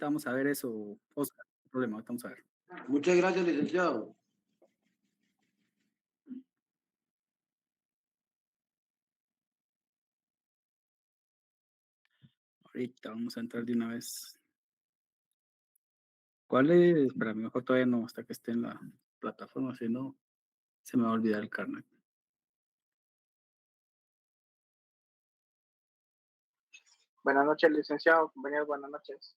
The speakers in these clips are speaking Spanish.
ahorita vamos a ver eso, Oscar, no hay problema, ahorita vamos a ver. Muchas gracias, licenciado. Ahorita vamos a entrar de una vez. ¿Cuál es? Para mí mejor todavía no, hasta que esté en la plataforma, si no, se me va a olvidar el carnet. Buenas noches, licenciado, compañeros, buenas noches.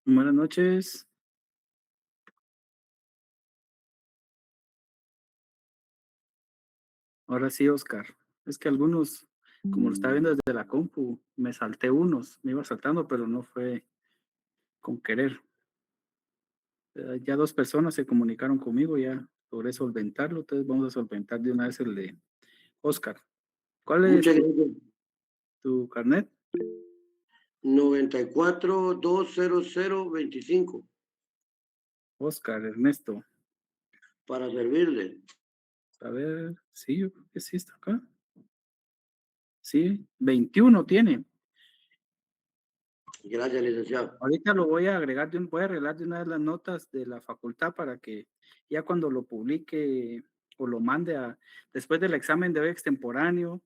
Buenas noches. Ahora sí, Oscar. Es que algunos, como lo estaba viendo desde la compu, me salté unos, me iba saltando, pero no fue con querer. Ya dos personas se comunicaron conmigo, ya logré solventarlo, entonces vamos a solventar de una vez el de Oscar. ¿Cuál es Muchas gracias. tu carnet? 94-200-25. Oscar, Ernesto. Para servirle. A ver, sí, yo creo que sí está acá. Sí, 21 tiene. Gracias, licenciado. Ahorita lo voy a agregar, voy a arreglar de una vez las notas de la facultad para que ya cuando lo publique o lo mande después del examen de hoy extemporáneo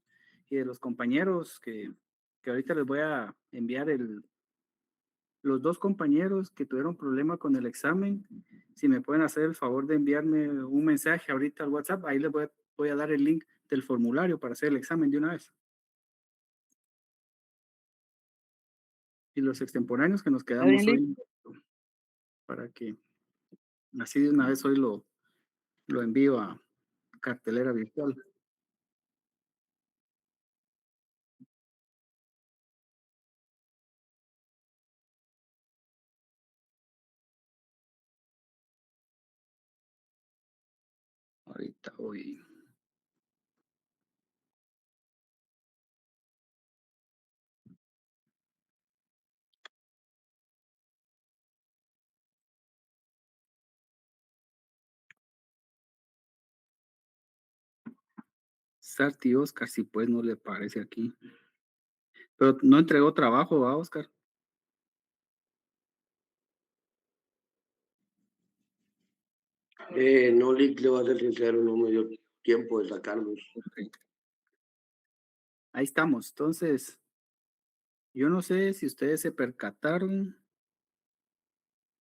y de los compañeros que ahorita les voy a enviar los dos compañeros que tuvieron problema con el examen, si me pueden hacer el favor de enviarme un mensaje ahorita al WhatsApp, ahí les voy a dar el link del formulario para hacer el examen de una vez. Y los extemporáneos que nos quedamos hoy, para que así de una vez hoy lo envío a cartelera virtual. Ahorita hoy. Sarti Oscar, si pues no le parece aquí. Pero no entregó trabajo a Oscar. No, Lick, le voy a ser sincero, no me dio tiempo de sacarlos. Okay. Ahí estamos. Entonces, yo no sé si ustedes se percataron,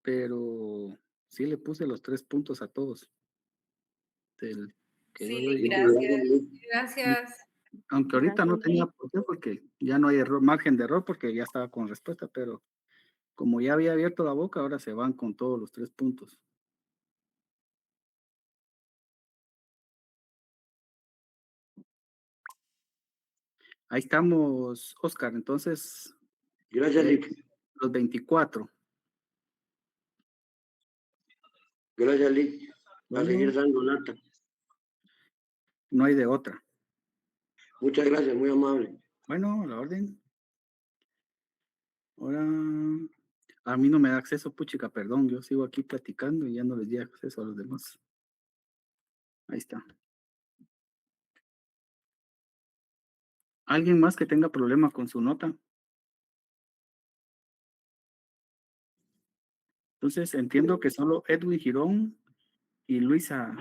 pero sí le puse los 3 puntos a todos. Del que yo Sí, doy. gracias. Gracias. Aunque ahorita no tenía por qué, porque ya no hay margen de error, porque ya estaba con respuesta, pero como ya había abierto la boca, ahora se van con todos los 3 puntos. Ahí estamos, Oscar. Entonces, Gracias, Lick. los 24. Gracias, Lick. Va a seguir Bueno, dando lata. no hay de otra. Muchas gracias, muy amable. Bueno, a la orden. Ahora, a mí no me da acceso, puchica, perdón. Yo sigo aquí platicando y ya no les di acceso a los demás. Ahí está. ¿Alguien más que tenga problema con su nota? Entonces, entiendo que solo Edwin Girón y Luisa,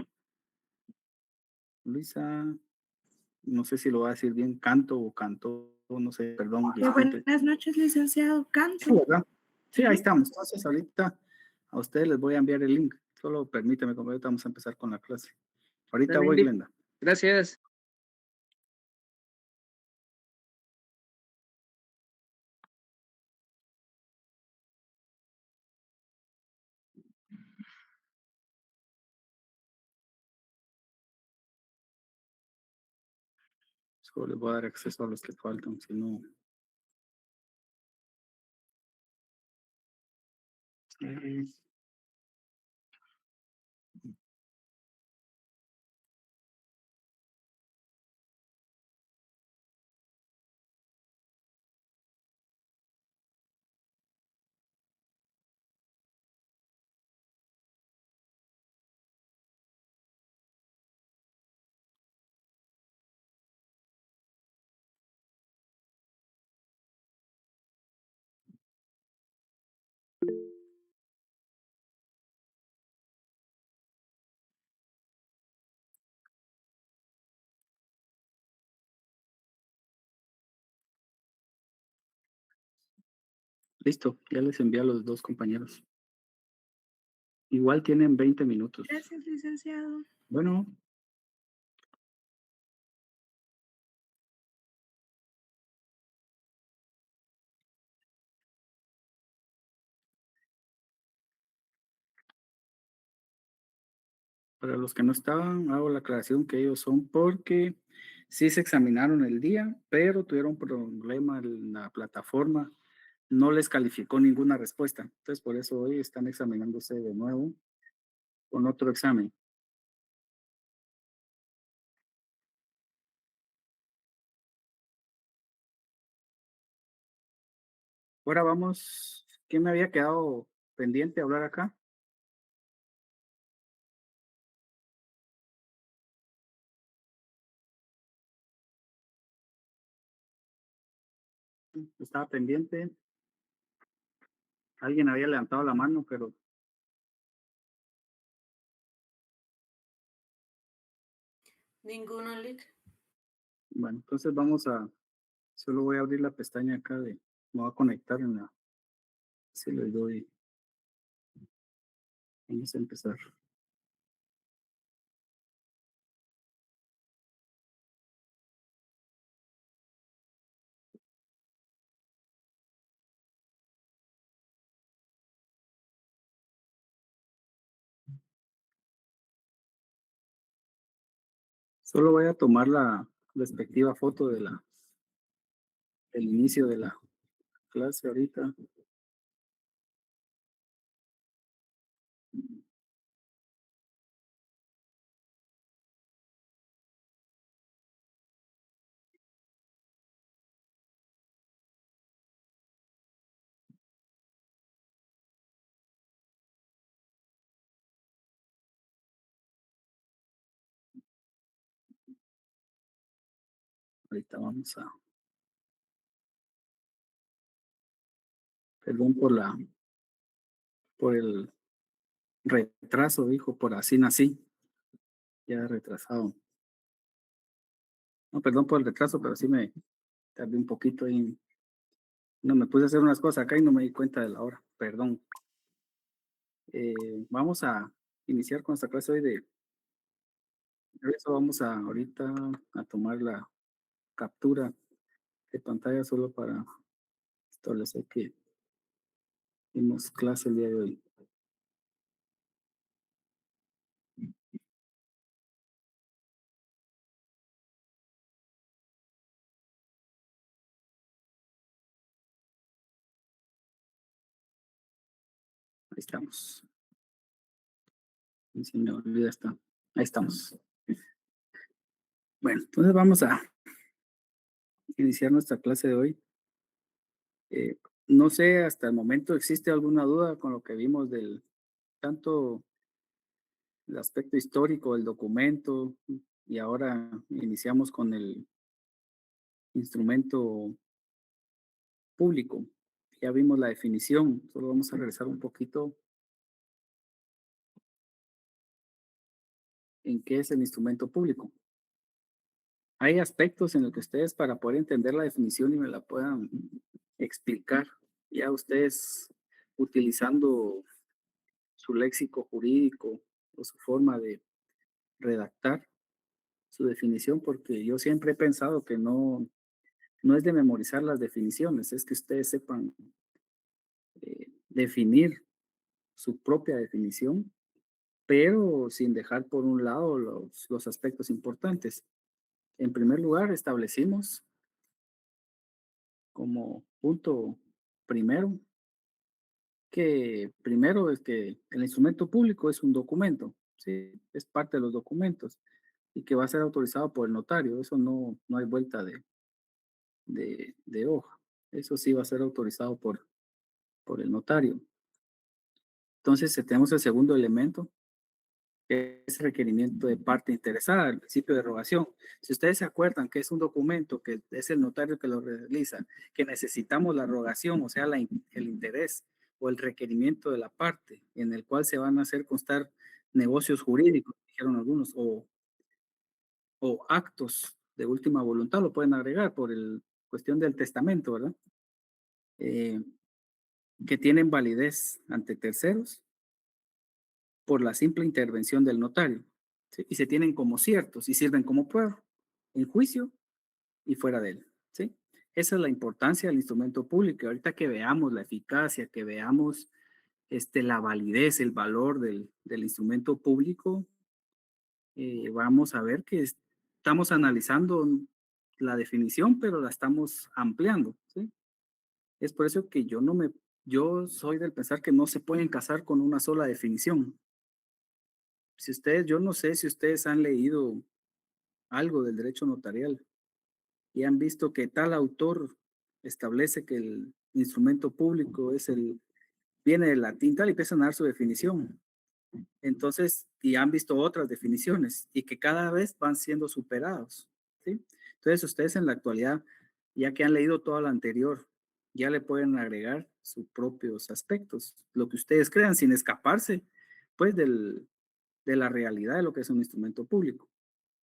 no sé si lo va a decir bien, Canto o Canto, no sé, perdón, disculpe. Buenas noches, licenciado. Sí, Canto. ¿verdad? Sí, ahí estamos. Entonces, ahorita a ustedes les voy a enviar el link. Solo permíteme, como ahorita vamos a empezar con la clase. Ahorita voy, Glenda. Gracias. Solo les voy a dar acceso a los que faltan, si no. Listo, ya les envié a los dos compañeros. Igual tienen 20 minutos. Gracias, licenciado. Bueno, para los que no estaban, hago la aclaración que ellos son porque sí se examinaron el día, pero tuvieron problema en la plataforma, no les calificó ninguna respuesta. Entonces, por eso hoy están examinándose de nuevo con otro examen. Ahora vamos, ¿quién me había quedado pendiente de hablar acá? Estaba pendiente. Alguien había levantado la mano, pero Ninguno, Lick. bueno, entonces vamos a, solo voy a abrir la pestaña acá de, me voy a conectar en la, si le doy, vamos a empezar. Solo voy a tomar la respectiva foto de la, el inicio de la clase ahorita. Ahorita vamos a, perdón por la, por el retraso, dijo, por así nací, ya retrasado. No, perdón por el retraso, pero sí me tardé un poquito y no me puse a hacer unas cosas acá y no me di cuenta de la hora, perdón. Vamos a iniciar con esta clase hoy de eso. Vamos a ahorita a tomar la captura de pantalla solo para establecer que dimos clase el día de hoy. Ahí estamos. Y si me olvida está. Ahí estamos. Bueno, entonces vamos a iniciar nuestra clase de hoy. No sé, hasta el momento existe alguna duda con lo que vimos del tanto el aspecto histórico del documento y ahora iniciamos con el instrumento público. Ya vimos la definición, solo vamos a regresar un poquito en qué es el instrumento público. Hay aspectos en los que ustedes para poder entender la definición y me la puedan explicar, ya ustedes utilizando su léxico jurídico o su forma de redactar su definición, porque yo siempre he pensado que no es de memorizar las definiciones, es que ustedes sepan definir su propia definición, pero sin dejar por un lado los aspectos importantes. En primer lugar, establecimos como punto primero que primero es que el instrumento público es un documento, ¿sí? Es parte de los documentos y que va a ser autorizado por el notario. Eso no hay vuelta de hoja. Eso sí va a ser autorizado por el notario. Entonces, tenemos el segundo elemento, que es requerimiento de parte interesada, el principio de derogación. Si ustedes se acuerdan que es un documento que es el notario que lo realiza, que necesitamos la rogación, o sea, el interés o el requerimiento de la parte en el cual se van a hacer constar negocios jurídicos, dijeron algunos, o actos de última voluntad, lo pueden agregar por el cuestión del testamento, ¿verdad? que tienen validez ante terceros por la simple intervención del notario, ¿sí? Y se tienen como ciertos y sirven como prueba en juicio y fuera de él, ¿sí? Esa es la importancia del instrumento público. Ahorita que veamos la eficacia, que veamos la validez, el valor del instrumento público, vamos a ver que estamos analizando la definición, pero la estamos ampliando, ¿sí? Es por eso que yo soy del pensar que no se pueden casar con una sola definición. Si ustedes, yo no sé si ustedes han leído algo del derecho notarial y han visto que tal autor establece que el instrumento público viene del latín tal y empiezan a dar su definición. Entonces, y han visto otras definiciones y que cada vez van siendo superados, ¿sí? Entonces, ustedes en la actualidad, ya que han leído todo lo anterior, ya le pueden agregar sus propios aspectos, lo que ustedes crean, sin escaparse, pues, de la realidad de lo que es un instrumento público,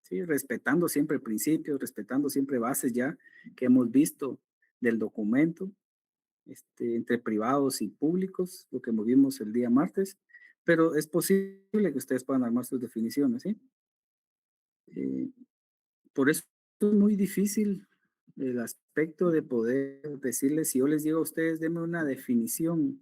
¿sí? Respetando siempre principios, respetando siempre bases ya que hemos visto del documento, entre privados y públicos, lo que movimos el día martes, pero es posible que ustedes puedan armar sus definiciones, ¿sí? Eh, por eso es muy difícil el aspecto de poder decirles, si yo les digo a ustedes, denme una definición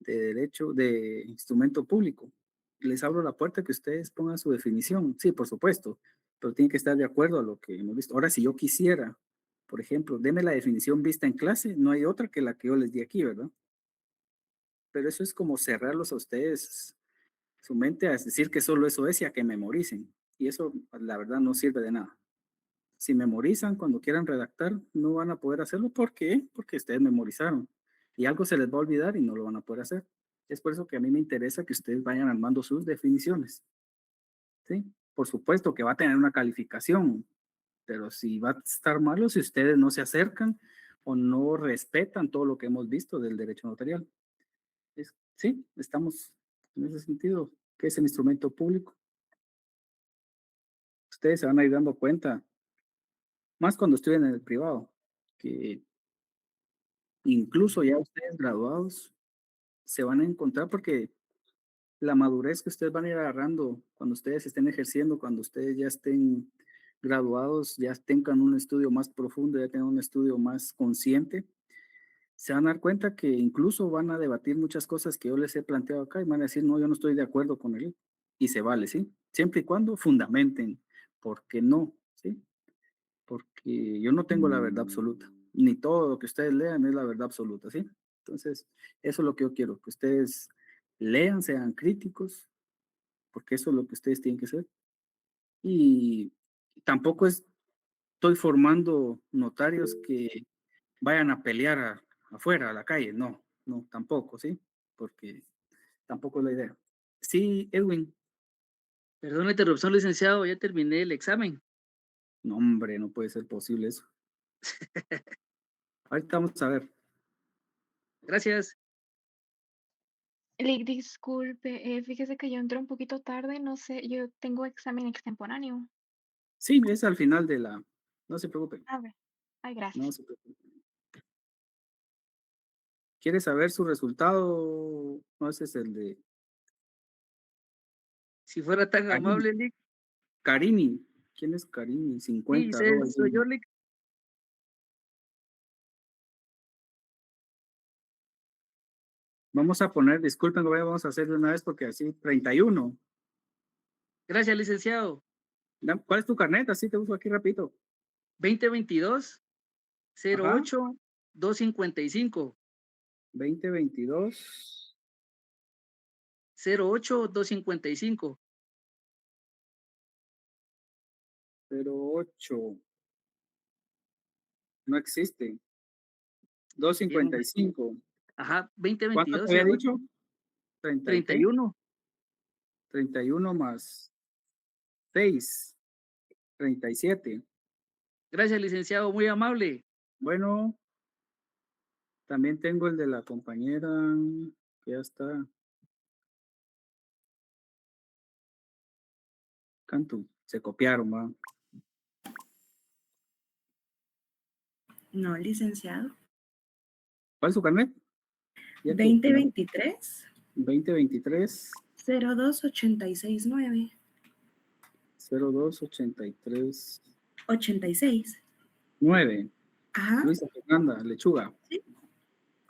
de derecho, de instrumento público, les abro la puerta que ustedes pongan su definición, sí, por supuesto, pero tienen que estar de acuerdo a lo que hemos visto. Ahora, si yo quisiera, por ejemplo, denme la definición vista en clase, no hay otra que la que yo les di aquí, ¿verdad? Pero eso es como cerrarlos a ustedes su mente a decir que solo eso es y a que memoricen. Y eso, la verdad, no sirve de nada. Si memorizan cuando quieran redactar, no van a poder hacerlo. ¿Por qué? Porque ustedes memorizaron. Y algo se les va a olvidar y no lo van a poder hacer. Es por eso que a mí me interesa que ustedes vayan armando sus definiciones. ¿Sí? Por supuesto que va a tener una calificación, pero si va a estar malo si ustedes no se acercan o no respetan todo lo que hemos visto del derecho notarial. Sí, estamos en ese sentido, que es el instrumento público. Ustedes se van a ir dando cuenta, más cuando estudien en el privado, que incluso ya ustedes graduados se van a encontrar porque la madurez que ustedes van a ir agarrando cuando ustedes estén ejerciendo, cuando ustedes ya estén graduados, ya tengan un estudio más profundo, ya tengan un estudio más consciente, se van a dar cuenta que incluso van a debatir muchas cosas que yo les he planteado acá y van a decir, no, yo no estoy de acuerdo con él. Y se vale, ¿sí? Siempre y cuando fundamenten, ¿por qué no? ¿Sí? Porque yo no tengo la verdad absoluta, ni todo lo que ustedes lean es la verdad absoluta, ¿sí? Entonces, eso es lo que yo quiero, que ustedes lean, sean críticos, porque eso es lo que ustedes tienen que ser. Y tampoco estoy formando notarios que vayan a pelear afuera, a la calle, no, no, tampoco, ¿sí? Porque tampoco es la idea. Sí, Edwin. Perdón la interrupción, licenciado, ya terminé el examen. No, hombre, no puede ser posible eso. Ahorita vamos a ver. Gracias. Disculpe, fíjese que yo entré un poquito tarde, no sé, yo tengo examen extemporáneo. Sí, es al final no se preocupen, A ver, ay, no gracias. se preocupen. ¿Quiere saber su resultado? No, ese es el de Si fuera tan Karimi. amable, Lick. Karimi. ¿Quién es Karimi? Sí, 50. soy yo, Lick. Vamos a poner, disculpen, vamos a hacer de una vez porque así, 31. Gracias, licenciado. ¿Cuál es tu carnet? Así te uso aquí rapidito. 2022 Ajá. 08 255. 2022. 08 255. 08. No existe. Bien. 255. Ajá, ¿Cuánto 2022 te había 08 dicho? 30 y qué? 31. 31 más 6. 37. Gracias, licenciado, muy amable. Bueno, también tengo el de la compañera, que ya está. Canto, se copiaron, va. No, licenciado. ¿Cuál es su carnet? Ya que 2023 2023 02869 0283 86. 9. Ajá. Luisa Fernanda Lechuga. Sí.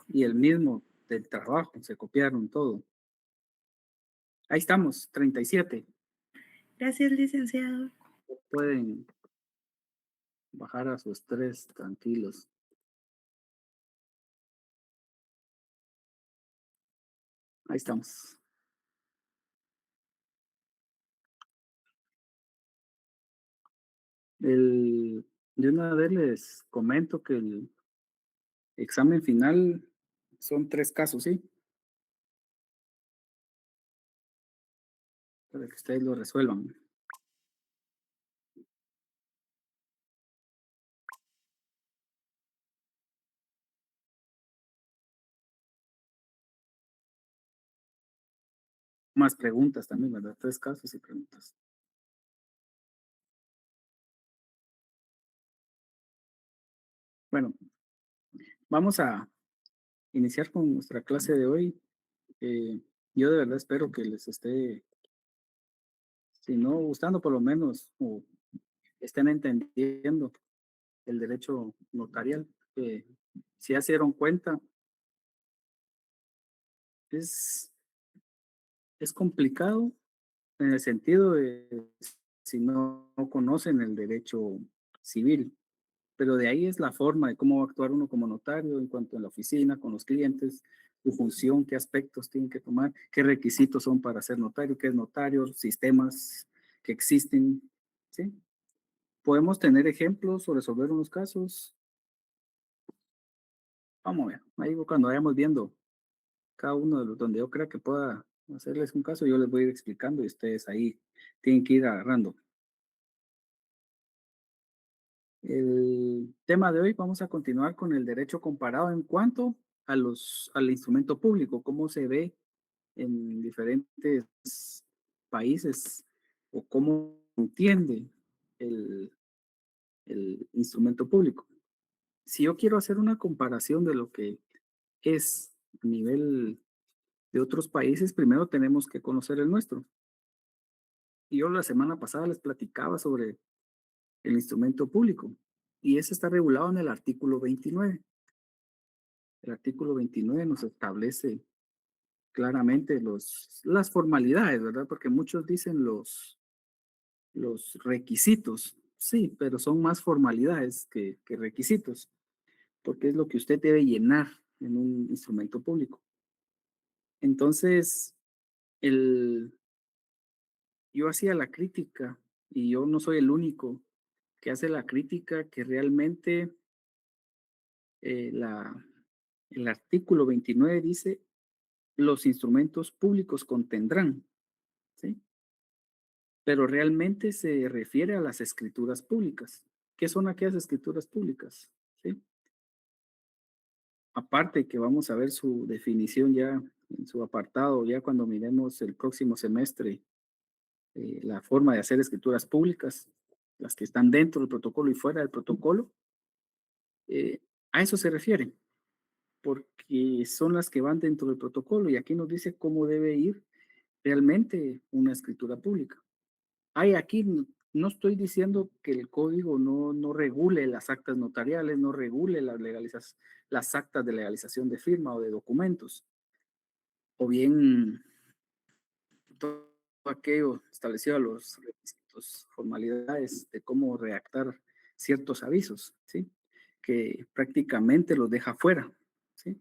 Y el mismo del trabajo, se copiaron todo. Ahí estamos, 37. Gracias, licenciado. Pueden bajar a su estrés tranquilos. Ahí estamos. De una vez les comento que el examen final son 3 casos, ¿sí? Para que ustedes lo resuelvan. Más preguntas también, ¿verdad? 3 casos y preguntas. Bueno, vamos a iniciar con nuestra clase de hoy. Yo de verdad espero que les esté, si no gustando, por lo menos, o estén entendiendo el derecho notarial. Si ya se dieron cuenta, es, es complicado en el sentido de si no conocen el derecho civil, pero de ahí es la forma de cómo va a actuar uno como notario en cuanto a la oficina, con los clientes, su función, qué aspectos tienen que tomar, qué requisitos son para ser notario, qué es notario, sistemas que existen, ¿sí? Podemos tener ejemplos o resolver unos casos. Vamos a ver, ahí cuando vayamos viendo cada uno de los donde yo crea que pueda hacerles un caso, yo les voy a ir explicando y ustedes ahí tienen que ir agarrando. El tema de hoy vamos a continuar con el derecho comparado en cuanto a al instrumento público, cómo se ve en diferentes países o cómo entiende el, el instrumento público. Si yo quiero hacer una comparación de lo que es a nivel de otros países, primero tenemos que conocer el nuestro. Y yo la semana pasada les platicaba sobre el instrumento público y ese está regulado en el artículo 29. El artículo 29 nos establece claramente las formalidades, ¿verdad? Porque muchos dicen los requisitos, sí, pero son más formalidades que requisitos, porque es lo que usted debe llenar en un instrumento público. Entonces, yo hacía la crítica, y yo no soy el único que hace la crítica, que realmente eh, la, el artículo 29 dice, los instrumentos públicos contendrán, ¿sí? Pero realmente se refiere a las escrituras públicas. ¿Qué son aquellas escrituras públicas? ¿Sí? Aparte que vamos a ver su definición ya en su apartado, ya cuando miremos el próximo semestre, la forma de hacer escrituras públicas, las que están dentro del protocolo y fuera del protocolo, eh, a eso se refiere, porque son las que van dentro del protocolo y aquí nos dice cómo debe ir realmente una escritura pública. Hay aquí, no estoy diciendo que el código no regule las actas notariales, no regule las actas de legalización de firma o de documentos, o bien todo aquello establecido a los requisitos, formalidades de cómo redactar ciertos avisos, ¿sí? Que prácticamente los deja fuera, ¿sí?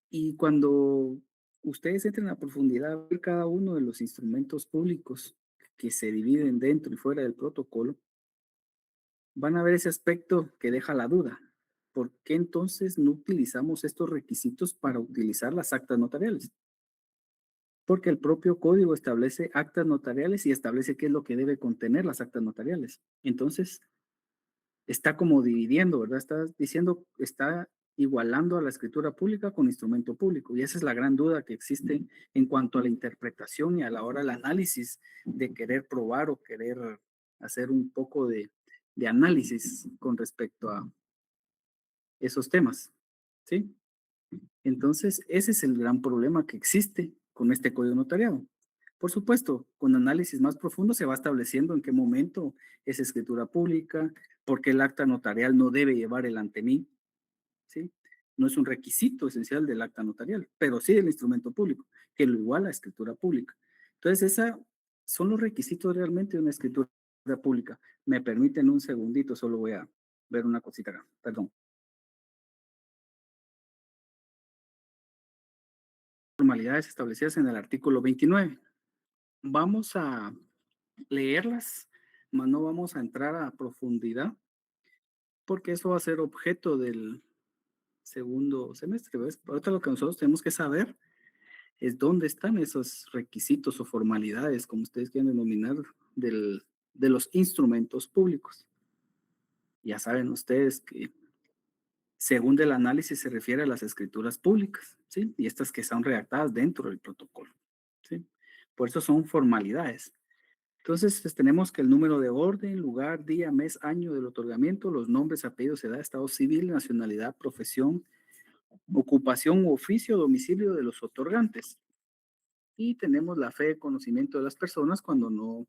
Y cuando ustedes entren a profundidad de cada uno de los instrumentos públicos que se dividen dentro y fuera del protocolo, van a ver ese aspecto que deja la duda. ¿Por qué entonces no utilizamos estos requisitos para utilizar las actas notariales? Porque el propio código establece actas notariales y establece qué es lo que debe contener las actas notariales. Entonces, está como dividiendo, ¿verdad? Está diciendo, está igualando a la escritura pública con instrumento público. Y esa es la gran duda que existe en cuanto a la interpretación y a la hora del análisis de querer probar o querer hacer un poco de análisis con respecto a esos temas, ¿sí? Entonces, ese es el gran problema que existe con este código notariado. Por supuesto, con análisis más profundo se va estableciendo en qué momento es escritura pública, por qué el acta notarial no debe llevar el ante mí, ¿sí? No es un requisito esencial del acta notarial, pero sí del instrumento público, que lo iguala a escritura pública. Entonces, esos son los requisitos realmente de una escritura pública. Me permiten un segundito, solo voy a ver una cosita acá, perdón. Formalidades establecidas en el artículo 29. Vamos a leerlas, mas no vamos a entrar a profundidad, porque eso va a ser objeto del segundo semestre, ¿ves? Ahorita lo que nosotros tenemos que saber es dónde están esos requisitos o formalidades, como ustedes quieran denominar, de los instrumentos públicos. Ya saben ustedes que según el análisis se refiere a las escrituras públicas, ¿sí? Y estas que son redactadas dentro del protocolo, ¿sí? Por eso son formalidades. Entonces, pues, tenemos que el número de orden, lugar, día, mes, año del otorgamiento, los nombres, apellidos, edad, estado civil, nacionalidad, profesión, ocupación u oficio, domicilio de los otorgantes. Y tenemos la fe de conocimiento de las personas cuando no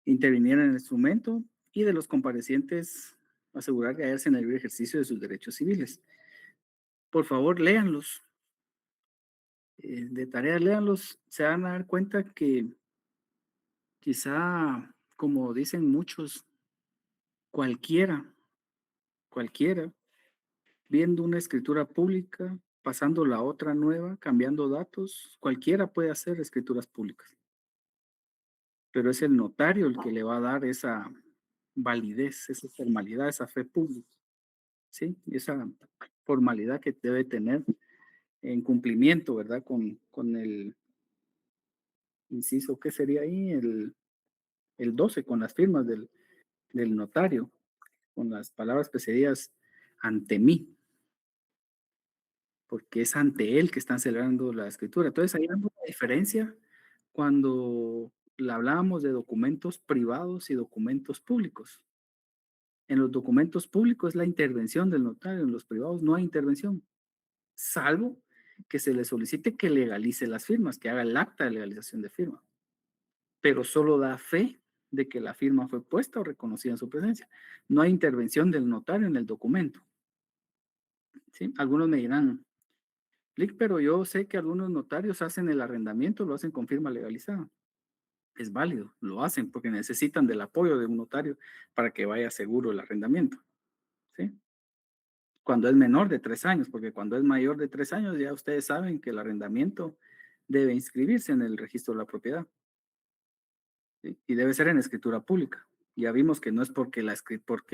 intervinieran en el instrumento y de los comparecientes asegurar que hayan en el libre ejercicio de sus derechos civiles. Por favor, léanlos. De tarea, léanlos. Se van a dar cuenta que quizá, como dicen muchos, cualquiera, viendo una escritura pública, pasando la otra nueva, cambiando datos, cualquiera puede hacer escrituras públicas. Pero es el notario el que le va a dar esa validez, esa formalidad, esa fe pública, ¿sí? Esa formalidad que debe tener en cumplimiento, ¿verdad? Con el inciso, ¿qué sería ahí? El 12, con las firmas del notario, con las palabras precedidas ante mí, porque es ante él que están celebrando la escritura. Entonces, ahí vemos la diferencia cuando hablábamos de documentos privados y documentos públicos. En los documentos públicos es la intervención del notario, en los privados no hay intervención, salvo que se le solicite que legalice las firmas, que haga el acta de legalización de firma, pero solo da fe de que la firma fue puesta o reconocida en su presencia. No hay intervención del notario en el documento, ¿sí? Algunos me dirán, Lick, pero yo sé que algunos notarios hacen el arrendamiento, lo hacen con firma legalizada. Es válido, lo hacen porque necesitan del apoyo de un notario para que vaya seguro el arrendamiento, ¿sí? Cuando es menor de 3 años, porque cuando es mayor de 3 años ya ustedes saben que el arrendamiento debe inscribirse en el registro de la propiedad, ¿sí? Y debe ser en escritura pública. Ya vimos que no es porque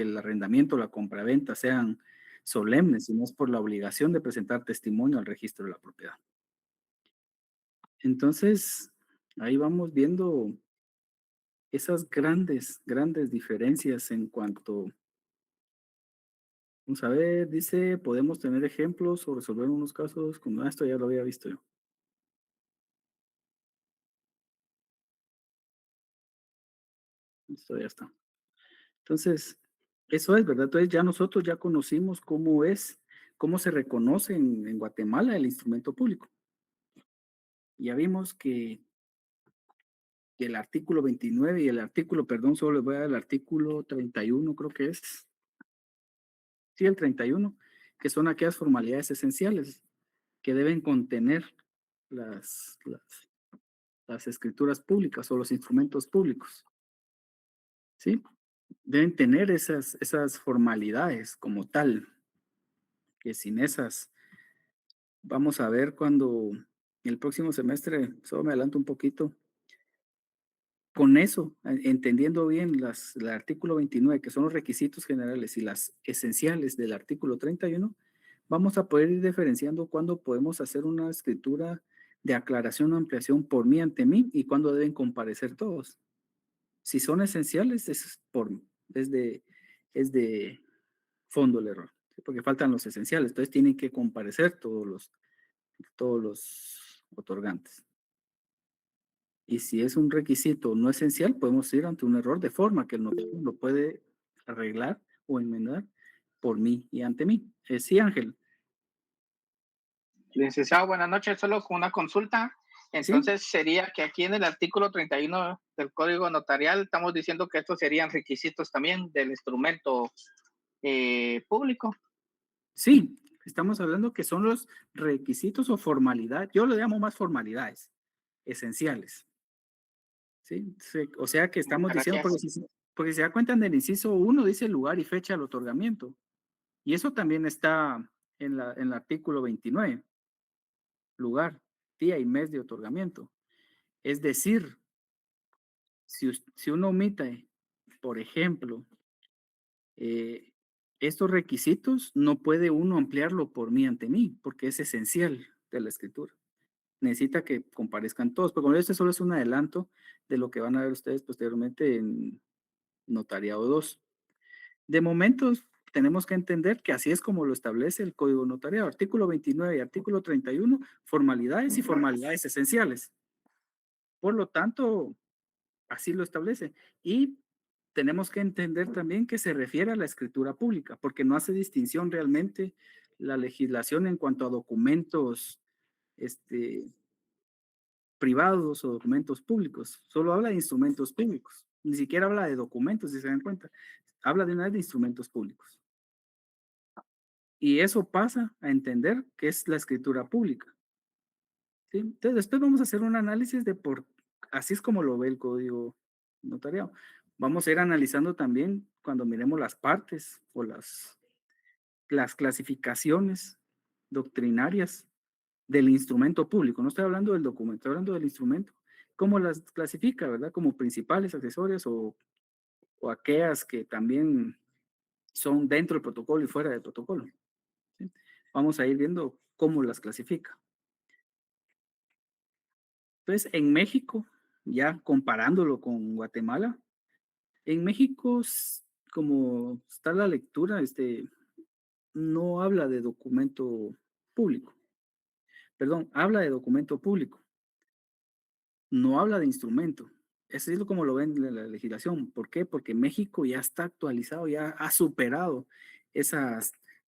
el arrendamiento o la compraventa sean solemnes, sino es por la obligación de presentar testimonio al registro de la propiedad. Entonces, ahí vamos viendo esas grandes diferencias en cuanto, vamos a ver, dice, podemos tener ejemplos o resolver unos casos, como esto ya lo había visto yo. Esto ya está. Entonces, eso es, ¿verdad? Entonces ya nosotros ya conocimos cómo se reconoce en Guatemala el instrumento público. Ya vimos que el artículo 29 y el artículo, perdón, solo les voy a dar el artículo 31, creo que es. Sí, el 31, que son aquellas formalidades esenciales que deben contener las escrituras públicas o los instrumentos públicos. ¿Sí? Deben tener esas formalidades como tal, que sin esas, vamos a ver cuando el próximo semestre, solo me adelanto un poquito, con eso, entendiendo bien el artículo 29, que son los requisitos generales y las esenciales del artículo 31, vamos a poder ir diferenciando cuándo podemos hacer una escritura de aclaración o ampliación por mí ante mí y cuándo deben comparecer todos. Si son esenciales, es de fondo el error, ¿sí? Porque faltan los esenciales, entonces tienen que comparecer todos los otorgantes. Y si es un requisito no esencial, podemos ir ante un error de forma que el notario lo puede arreglar o enmendar por mí y ante mí. Sí, Ángel. Licenciado, buenas noches. Solo con una consulta. Entonces sería que aquí en el artículo 31 del Código Notarial estamos diciendo que estos serían requisitos también del instrumento público. Sí, estamos hablando que son los requisitos o formalidades. Yo lo llamo más formalidades esenciales. ¿Sí? O sea que estamos diciendo, Gracias. porque si se da cuenta en el inciso 1 dice lugar y fecha del otorgamiento. Y eso también está en el artículo 29. Lugar, día y mes de otorgamiento. Es decir, si uno omite, por ejemplo, estos requisitos, no puede uno ampliarlo por mí ante mí, porque es esencial de la escritura. Necesita que comparezcan todos, pero como este solo es un adelanto de lo que van a ver ustedes posteriormente en Notariado 2. De momento, tenemos que entender que así es como lo establece el Código Notariado. Artículo 29 y artículo 31, formalidades y formalidades esenciales. Por lo tanto, así lo establece. Y tenemos que entender también que se refiere a la escritura pública, porque no hace distinción realmente la legislación en cuanto a documentos privados o documentos públicos. Solo habla de instrumentos públicos. Ni siquiera habla de documentos, si se dan cuenta. Habla de una vez de instrumentos públicos. Y eso pasa a entender que es la escritura pública. ¿Sí? Entonces, después vamos a hacer un análisis de así es como lo ve el Código Notariado. Vamos a ir analizando también cuando miremos las partes o las clasificaciones doctrinarias del instrumento público. No estoy hablando del documento, estoy hablando del instrumento. ¿Cómo las clasifica, verdad? Como principales, accesorias o aquellas que también son dentro del protocolo y fuera del protocolo. ¿Sí? Vamos a ir viendo cómo las clasifica. Entonces, en México, ya comparándolo con Guatemala, en México, como está la lectura, no habla de documento público. Perdón, habla de documento público. No habla de instrumento. Eso es como lo ven en la legislación. ¿Por qué? Porque México ya está actualizado, ya ha superado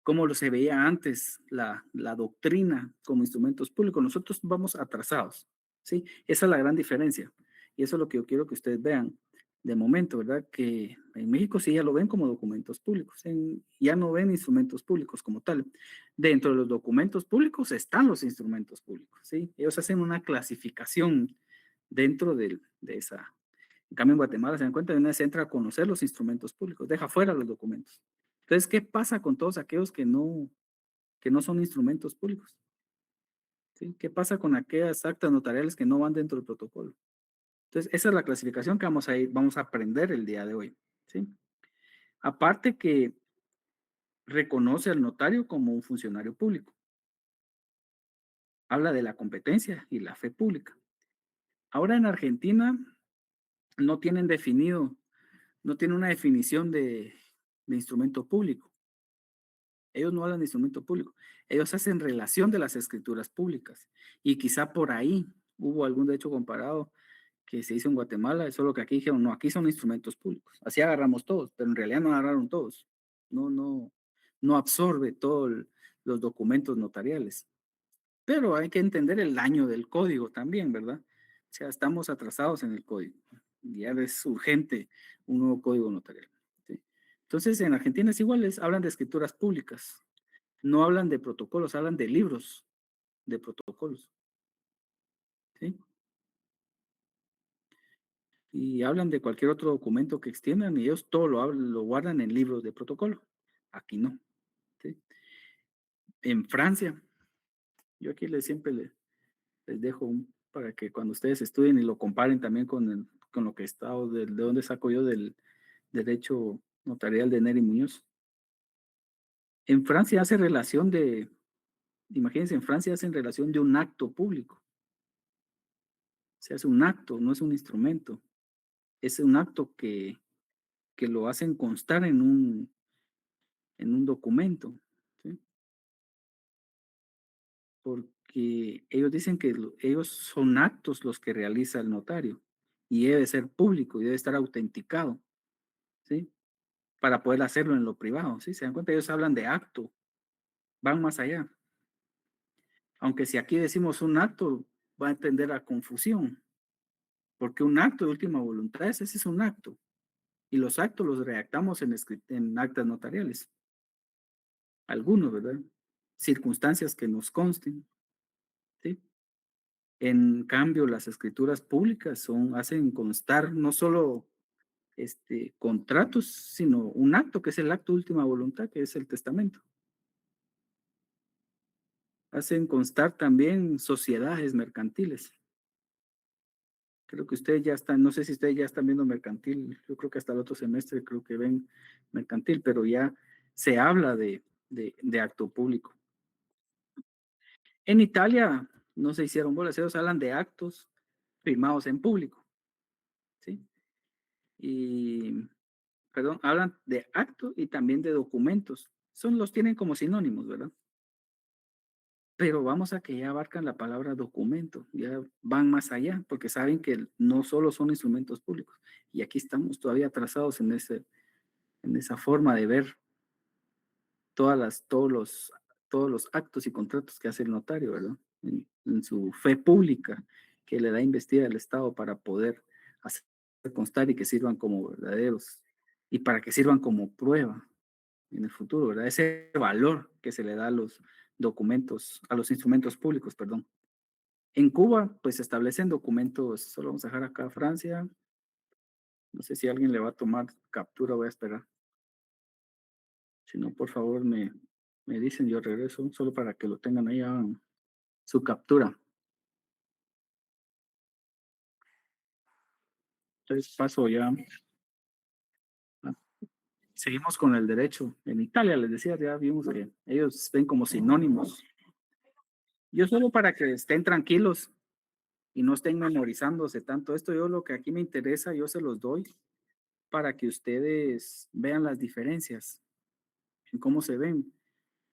como se veía antes, la doctrina como instrumentos públicos. Nosotros vamos atrasados, ¿sí? Esa es la gran diferencia. Y eso es lo que yo quiero que ustedes vean de momento, ¿verdad? Que en México sí ya lo ven como documentos públicos, ya no ven instrumentos públicos como tal. Dentro de los documentos públicos están los instrumentos públicos, ¿sí? Ellos hacen una clasificación dentro de esa. En cambio, en Guatemala se dan cuenta de una vez entra a conocer los instrumentos públicos, deja fuera los documentos. Entonces, ¿qué pasa con todos aquellos que no son instrumentos públicos? ¿Sí? ¿Qué pasa con aquellas actas notariales que no van dentro del protocolo? Entonces, esa es la clasificación que vamos a aprender el día de hoy. ¿Sí? Aparte que reconoce al notario como un funcionario público. Habla de la competencia y la fe pública. Ahora en Argentina no tienen definido, no tienen una definición de instrumento público. Ellos no hablan de instrumento público. Ellos hacen relación de las escrituras públicas. Y quizá por ahí hubo algún derecho comparado que se hizo en Guatemala, solo que aquí dijeron, no, aquí son instrumentos públicos. Así agarramos todos, pero en realidad no agarraron todos. No absorbe todos los documentos notariales. Pero hay que entender el año del código también, ¿verdad? O sea, estamos atrasados en el código. Ya es urgente un nuevo código notarial. ¿Sí? Entonces, en Argentina es igual, hablan de escrituras públicas. No hablan de protocolos, hablan de libros de protocolos. ¿Sí? Y hablan de cualquier otro documento que extiendan y ellos todo lo guardan en libros de protocolo. Aquí no. ¿Sí? En Francia, yo aquí siempre les dejo para que cuando ustedes estudien y lo comparen también con lo que está, o de dónde saco yo del derecho notarial de Neri Muñoz. En Francia hace relación imagínense, en Francia hacen relación de un acto público. Se hace un acto, no es un instrumento. Es un acto que lo hacen constar en un documento. ¿Sí? Porque ellos dicen que ellos son actos los que realiza el notario y debe ser público y debe estar autenticado, ¿sí? Para poder hacerlo en lo privado, ¿sí? Se dan cuenta, ellos hablan de acto, van más allá. Aunque si aquí decimos un acto, va a tender a confusión, porque un acto de última voluntad, ese sí es un acto, y los actos los redactamos en actas notariales, algunos, ¿verdad? Circunstancias que nos consten, ¿sí? En cambio, las escrituras públicas hacen constar no solo contratos, sino un acto, que es el acto de última voluntad, que es el testamento. Hacen constar también sociedades mercantiles. Creo que ustedes ya están, no sé si ustedes ya están viendo mercantil, yo creo que hasta el otro semestre creo que ven mercantil, pero ya se habla de acto público. En Italia no se hicieron bolas, ellos hablan de actos firmados en público, ¿sí? Y, perdón, hablan de acto y también de documentos. Los tienen como sinónimos, ¿verdad? Pero vamos a que ya abarcan la palabra documento, ya van más allá, porque saben que no solo son instrumentos públicos. Y aquí estamos todavía atrasados en esa forma de ver todos los actos y contratos que hace el notario, ¿verdad? En su fe pública que le da investida al Estado para poder hacer constar y que sirvan como verdaderos y para que sirvan como prueba en el futuro, ¿verdad? Ese valor que se le da a los documentos, a los instrumentos públicos, perdón. En Cuba, pues se establecen documentos, solo vamos a dejar acá Francia, no sé si alguien le va a tomar captura, voy a esperar. Si no, por favor, me dicen, yo regreso, solo para que lo tengan ahí, hagan su captura. Entonces paso ya. Seguimos con el derecho. En Italia, les decía, ya vimos que ellos ven como sinónimos. Yo solo para que estén tranquilos y no estén memorizándose tanto esto, yo lo que aquí me interesa, yo se los doy para que ustedes vean las diferencias, en cómo se ven,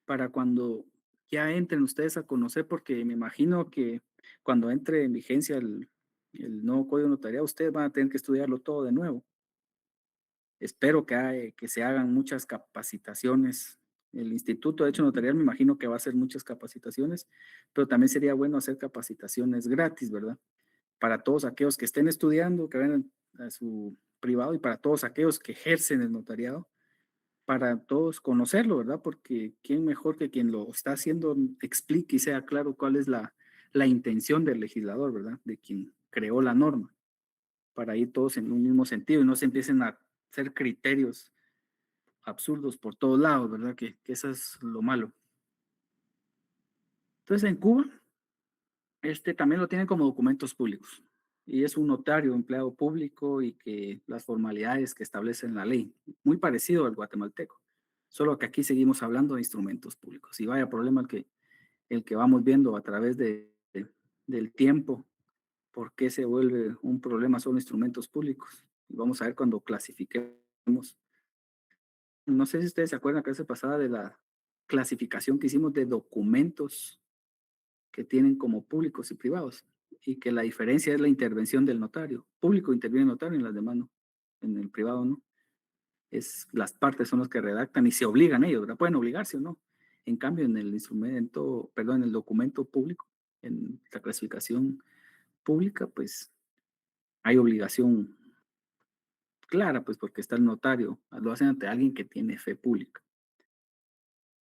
para cuando ya entren ustedes a conocer, porque me imagino que cuando entre en vigencia el nuevo código notarial, ustedes van a tener que estudiarlo todo de nuevo. Espero que se hagan muchas capacitaciones. El Instituto de Derecho Notarial me imagino que va a hacer muchas capacitaciones, pero también sería bueno hacer capacitaciones gratis, ¿verdad? Para todos aquellos que estén estudiando, que vayan a su privado y para todos aquellos que ejercen el notariado, para todos conocerlo, ¿verdad? Porque quién mejor que quien lo está haciendo explique y sea claro cuál es la intención del legislador, ¿verdad? De quien creó la norma, para ir todos en un mismo sentido y no se empiecen a hacer criterios absurdos por todos lados, ¿verdad? Que eso es lo malo. Entonces en Cuba, también lo tienen como documentos públicos y es un notario, empleado público y que las formalidades que establecen la ley, muy parecido al guatemalteco, solo que aquí seguimos hablando de instrumentos públicos y vaya problema el que vamos viendo a través del tiempo, por qué se vuelve un problema solo instrumentos públicos. Y vamos a ver cuando clasifiquemos. No sé si ustedes se acuerdan que hace pasada de la clasificación que hicimos de documentos que tienen como públicos y privados y que la diferencia es la intervención del notario. Público interviene el notario, en las demás no, en el privado no. Las partes son las que redactan y se obligan ellos, ¿verdad? Pueden obligarse o no. En cambio, en el instrumento, perdón, en el documento público, en la clasificación pública, pues hay obligación clara, pues porque está el notario, lo hacen ante alguien que tiene fe pública.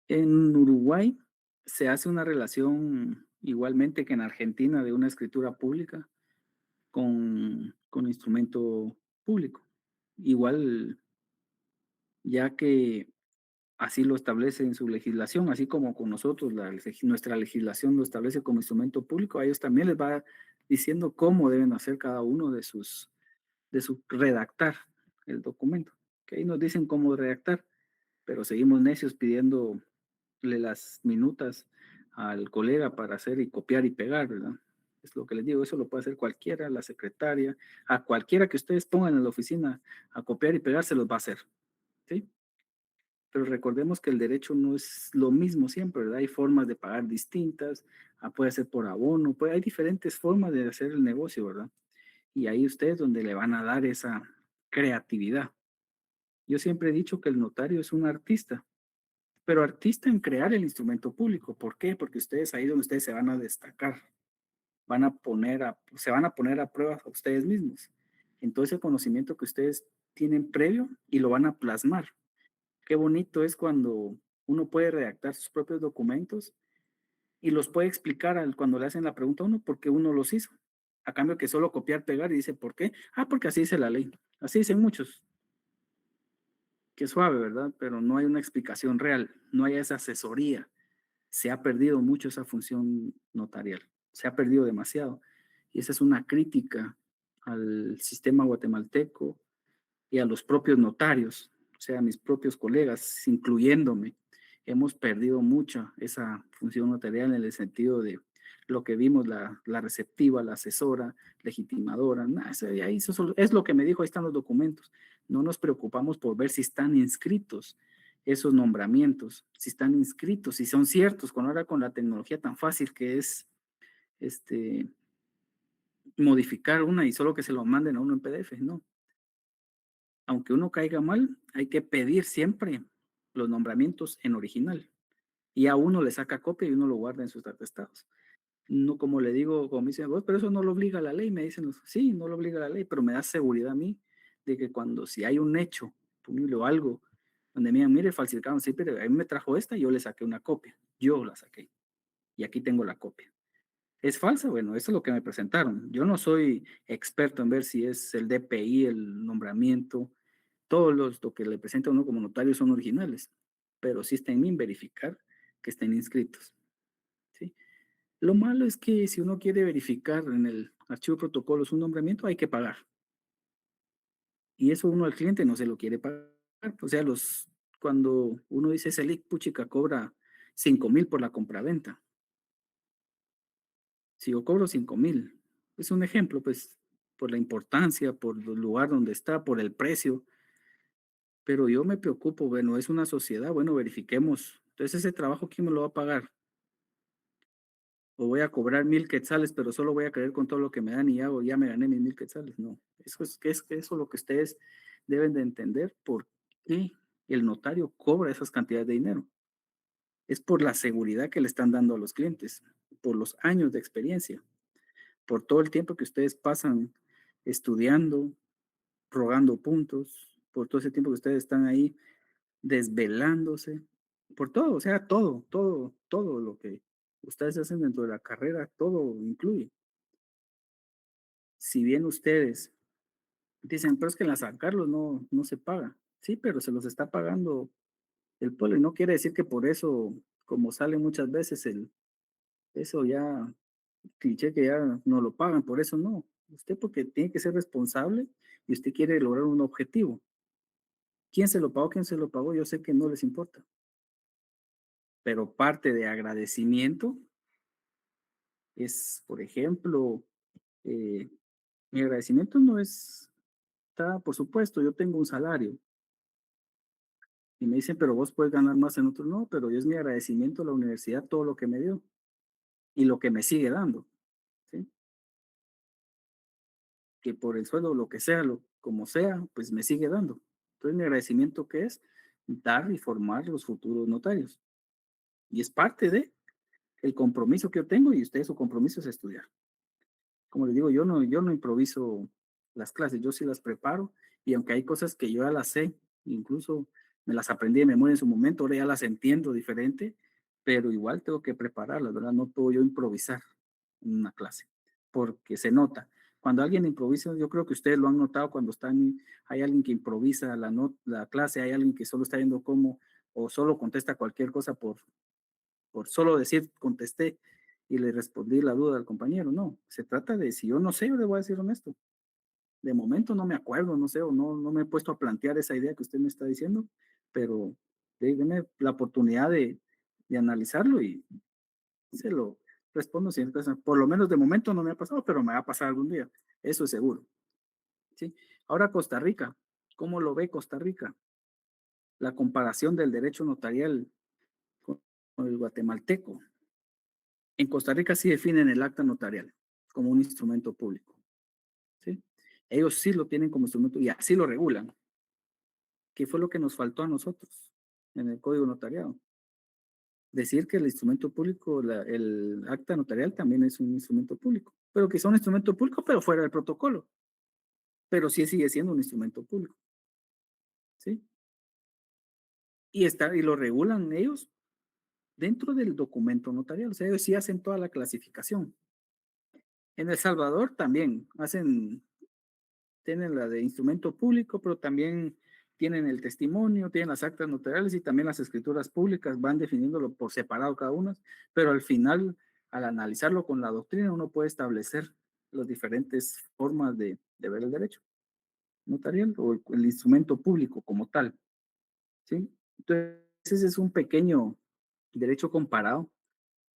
En Uruguay se hace una relación igualmente que en Argentina de una escritura pública con instrumento público. Igual, ya que así lo establece en su legislación, así como con nosotros, nuestra legislación lo establece como instrumento público, a ellos también les va diciendo cómo deben hacer cada uno de su redactar el documento. Que ahí nos dicen cómo redactar, pero seguimos necios pidiéndole las minutas al colega para hacer y copiar y pegar, ¿verdad? Es lo que les digo, eso lo puede hacer cualquiera, la secretaria, a cualquiera que ustedes pongan en la oficina a copiar y pegar, se los va a hacer, ¿sí? Pero recordemos que el derecho no es lo mismo siempre, ¿verdad? Hay formas de pagar distintas, puede ser por abono, hay diferentes formas de hacer el negocio, ¿verdad? Y ahí ustedes donde le van a dar esa creatividad. Yo siempre he dicho que el notario es un artista, pero artista en crear el instrumento público. ¿Por qué? Porque ustedes ahí donde ustedes se van a destacar, se van a poner a prueba a ustedes mismos. Entonces el conocimiento que ustedes tienen previo y lo van a plasmar. Qué bonito es cuando uno puede redactar sus propios documentos y los puede explicar cuando le hacen la pregunta a uno por qué uno los hizo. A cambio que solo copiar, pegar y dice, ¿por qué? Ah, porque así dice la ley. Así dicen muchos. Qué suave, ¿verdad? Pero no hay una explicación real, no hay esa asesoría. Se ha perdido mucho esa función notarial, se ha perdido demasiado. Y esa es una crítica al sistema guatemalteco y a los propios notarios, o sea, a mis propios colegas, incluyéndome. Hemos perdido mucho esa función notarial en el sentido de lo que vimos, la receptiva, la asesora, legitimadora. Nah, eso es lo que me dijo, ahí están los documentos. No nos preocupamos por ver si están inscritos esos nombramientos, si están inscritos, si son ciertos, con ahora con la tecnología tan fácil que es modificar una y solo que se lo manden a uno en PDF, no. Aunque uno caiga mal, hay que pedir siempre los nombramientos en original. Y a uno le saca copia y uno lo guarda en sus atestados. No como le digo, como me dicen, "Vos, pero eso no lo obliga la ley", me dicen, sí, no lo obliga la ley, pero me da seguridad a mí de que cuando si hay un hecho punible o algo, donde me digan, mire, falsificaron, sí, pero a mí me trajo esta y yo le saqué una copia, yo la saqué y aquí tengo la copia. ¿Es falsa? Bueno, eso es lo que me presentaron. Yo no soy experto en ver si es el DPI, el nombramiento, todos lo que le presenta a uno como notario son originales, pero sí está en mí verificar que estén inscritos, ¿sí? Lo malo es que si uno quiere verificar en el archivo de protocolos un nombramiento, hay que pagar. Y eso uno al cliente no se lo quiere pagar. O sea, cuando uno dice Selic, puchica, cobra 5,000 por la compraventa. Si yo cobro 5,000, es un ejemplo, pues, por la importancia, por el lugar donde está, por el precio. Pero yo me preocupo, bueno, es una sociedad, bueno, verifiquemos. Entonces, ese trabajo, ¿quién me lo va a pagar? O voy a cobrar 1,000 quetzales, pero solo voy a creer con todo lo que me dan y hago, ya me gané mis 1,000 quetzales. No, eso es lo que ustedes deben de entender, por qué el notario cobra esas cantidades de dinero. Es por la seguridad que le están dando a los clientes, por los años de experiencia, por todo el tiempo que ustedes pasan estudiando, rogando puntos, por todo ese tiempo que ustedes están ahí desvelándose, por todo, o sea, todo lo que ustedes hacen dentro de la carrera, todo incluye. Si bien ustedes dicen, pero es que en la San Carlos no se paga, sí, pero se los está pagando el pueblo y no quiere decir que por eso, como sale muchas veces eso ya, cliché que ya no lo pagan, por eso no. Usted porque tiene que ser responsable y usted quiere lograr un objetivo. ¿Quién se lo pagó? ¿Quién se lo pagó? Yo sé que no les importa. Pero parte de agradecimiento es, por ejemplo, eh, mi agradecimiento no está, por supuesto, yo tengo un salario y me dicen, pero vos puedes ganar más en otro, no, pero es mi agradecimiento a la universidad, todo lo que me dio y lo que me sigue dando, ¿sí? Que por el sueldo, lo que sea, como sea, pues me sigue dando. Entonces, mi agradecimiento que es dar y formar los futuros notarios. Y es parte de el compromiso que yo tengo y ustedes su compromiso es estudiar. Como les digo, yo no improviso las clases, yo sí las preparo y aunque hay cosas que yo ya las sé, incluso me las aprendí de memoria en su momento, ahora ya las entiendo diferente, pero igual tengo que prepararlas, ¿verdad? No puedo yo improvisar en una clase, porque se nota. Cuando alguien improvisa, yo creo que ustedes lo han notado cuando hay alguien que improvisa la clase, hay alguien que solo está viendo cómo, o solo contesta cualquier cosa por solo decir contesté y le respondí la duda al compañero. No, se trata de si yo no sé, yo le voy a decir honesto. De momento no me acuerdo, no sé, o no me he puesto a plantear esa idea que usted me está diciendo, pero déme la oportunidad de analizarlo y se lo respondo sin pensar. Por lo menos de momento no me ha pasado, pero me va a pasar algún día, eso es seguro. ¿Sí? Ahora Costa Rica, ¿cómo lo ve Costa Rica? La comparación del derecho notarial con el guatemalteco. En Costa Rica sí definen el acta notarial como un instrumento público, ¿sí? Ellos sí lo tienen como instrumento y así lo regulan. ¿Qué fue lo que nos faltó a nosotros en el Código Notariado? decir que el instrumento público, el acta notarial también es un instrumento público, pero que es un instrumento público, pero fuera del protocolo, pero sí sigue siendo un instrumento público, ¿sí? Y lo regulan ellos dentro del documento notarial, o sea, ellos sí hacen toda la clasificación. En El Salvador también tienen la de instrumento público, pero también tienen el testimonio, tienen las actas notariales y también las escrituras públicas, van definiéndolo por separado cada una, pero al final, al analizarlo con la doctrina, uno puede establecer las diferentes formas de ver el derecho notarial o el instrumento público como tal, ¿sí? Entonces, ese es un pequeño derecho comparado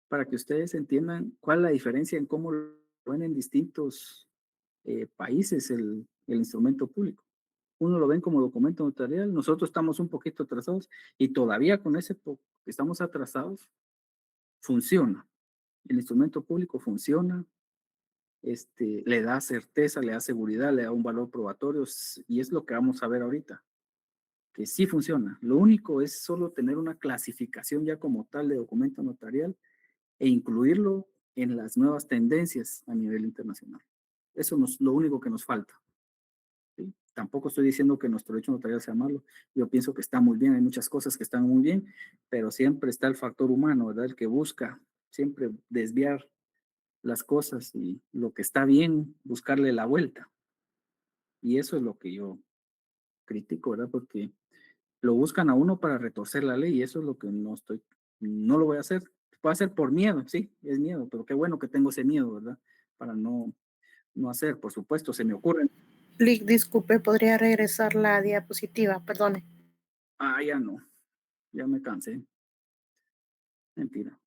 para que ustedes entiendan cuál es la diferencia en cómo lo ven en distintos países el instrumento público. Uno lo ven como documento notarial, nosotros estamos un poquito atrasados y todavía con ese que estamos atrasados, funciona. El instrumento público funciona, le da certeza, le da seguridad, le da un valor probatorio y es lo que vamos a ver ahorita, que sí funciona. Lo único es solo tener una clasificación ya como tal de documento notarial e incluirlo en las nuevas tendencias a nivel internacional. Eso es lo único que nos falta. ¿Sí? Tampoco estoy diciendo que nuestro derecho notarial sea malo. Yo pienso que está muy bien, hay muchas cosas que están muy bien, pero siempre está el factor humano, ¿verdad? El que busca siempre desviar las cosas y lo que está bien, buscarle la vuelta. Y eso es lo que yo critico, ¿verdad? Porque lo buscan a uno para retorcer la ley y eso es lo que no lo voy a hacer. Puedo hacer por miedo, sí, es miedo, pero qué bueno que tengo ese miedo, ¿verdad? Para no hacer, por supuesto, se me ocurren. Lick, disculpe, ¿podría regresar la diapositiva? Perdone. Ya no, ya me cansé. Mentira.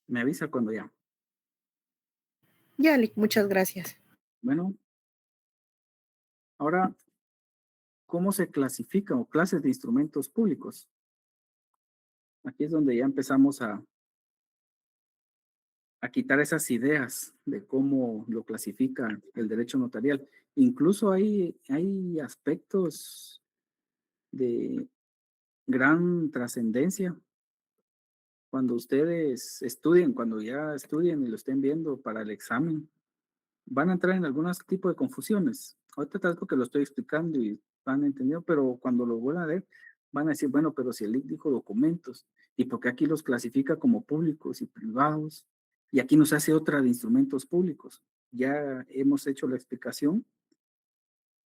Me avisa cuando ya. Ya, Lick, muchas gracias. Bueno, ahora, ¿cómo se clasifican o clases de instrumentos públicos? Aquí es donde ya empezamos a quitar esas ideas de cómo lo clasifica el derecho notarial. Incluso hay aspectos de gran trascendencia cuando ustedes estudien, cuando ya estudien y lo estén viendo para el examen, van a entrar en algunos tipos de confusiones. Ahorita tal que lo estoy explicando y van a entender, pero cuando lo vuelvan a ver, van a decir, bueno, pero si el link dijo documentos, ¿y por qué aquí los clasifica como públicos y privados? Y aquí nos hace otra de instrumentos públicos. Ya hemos hecho la explicación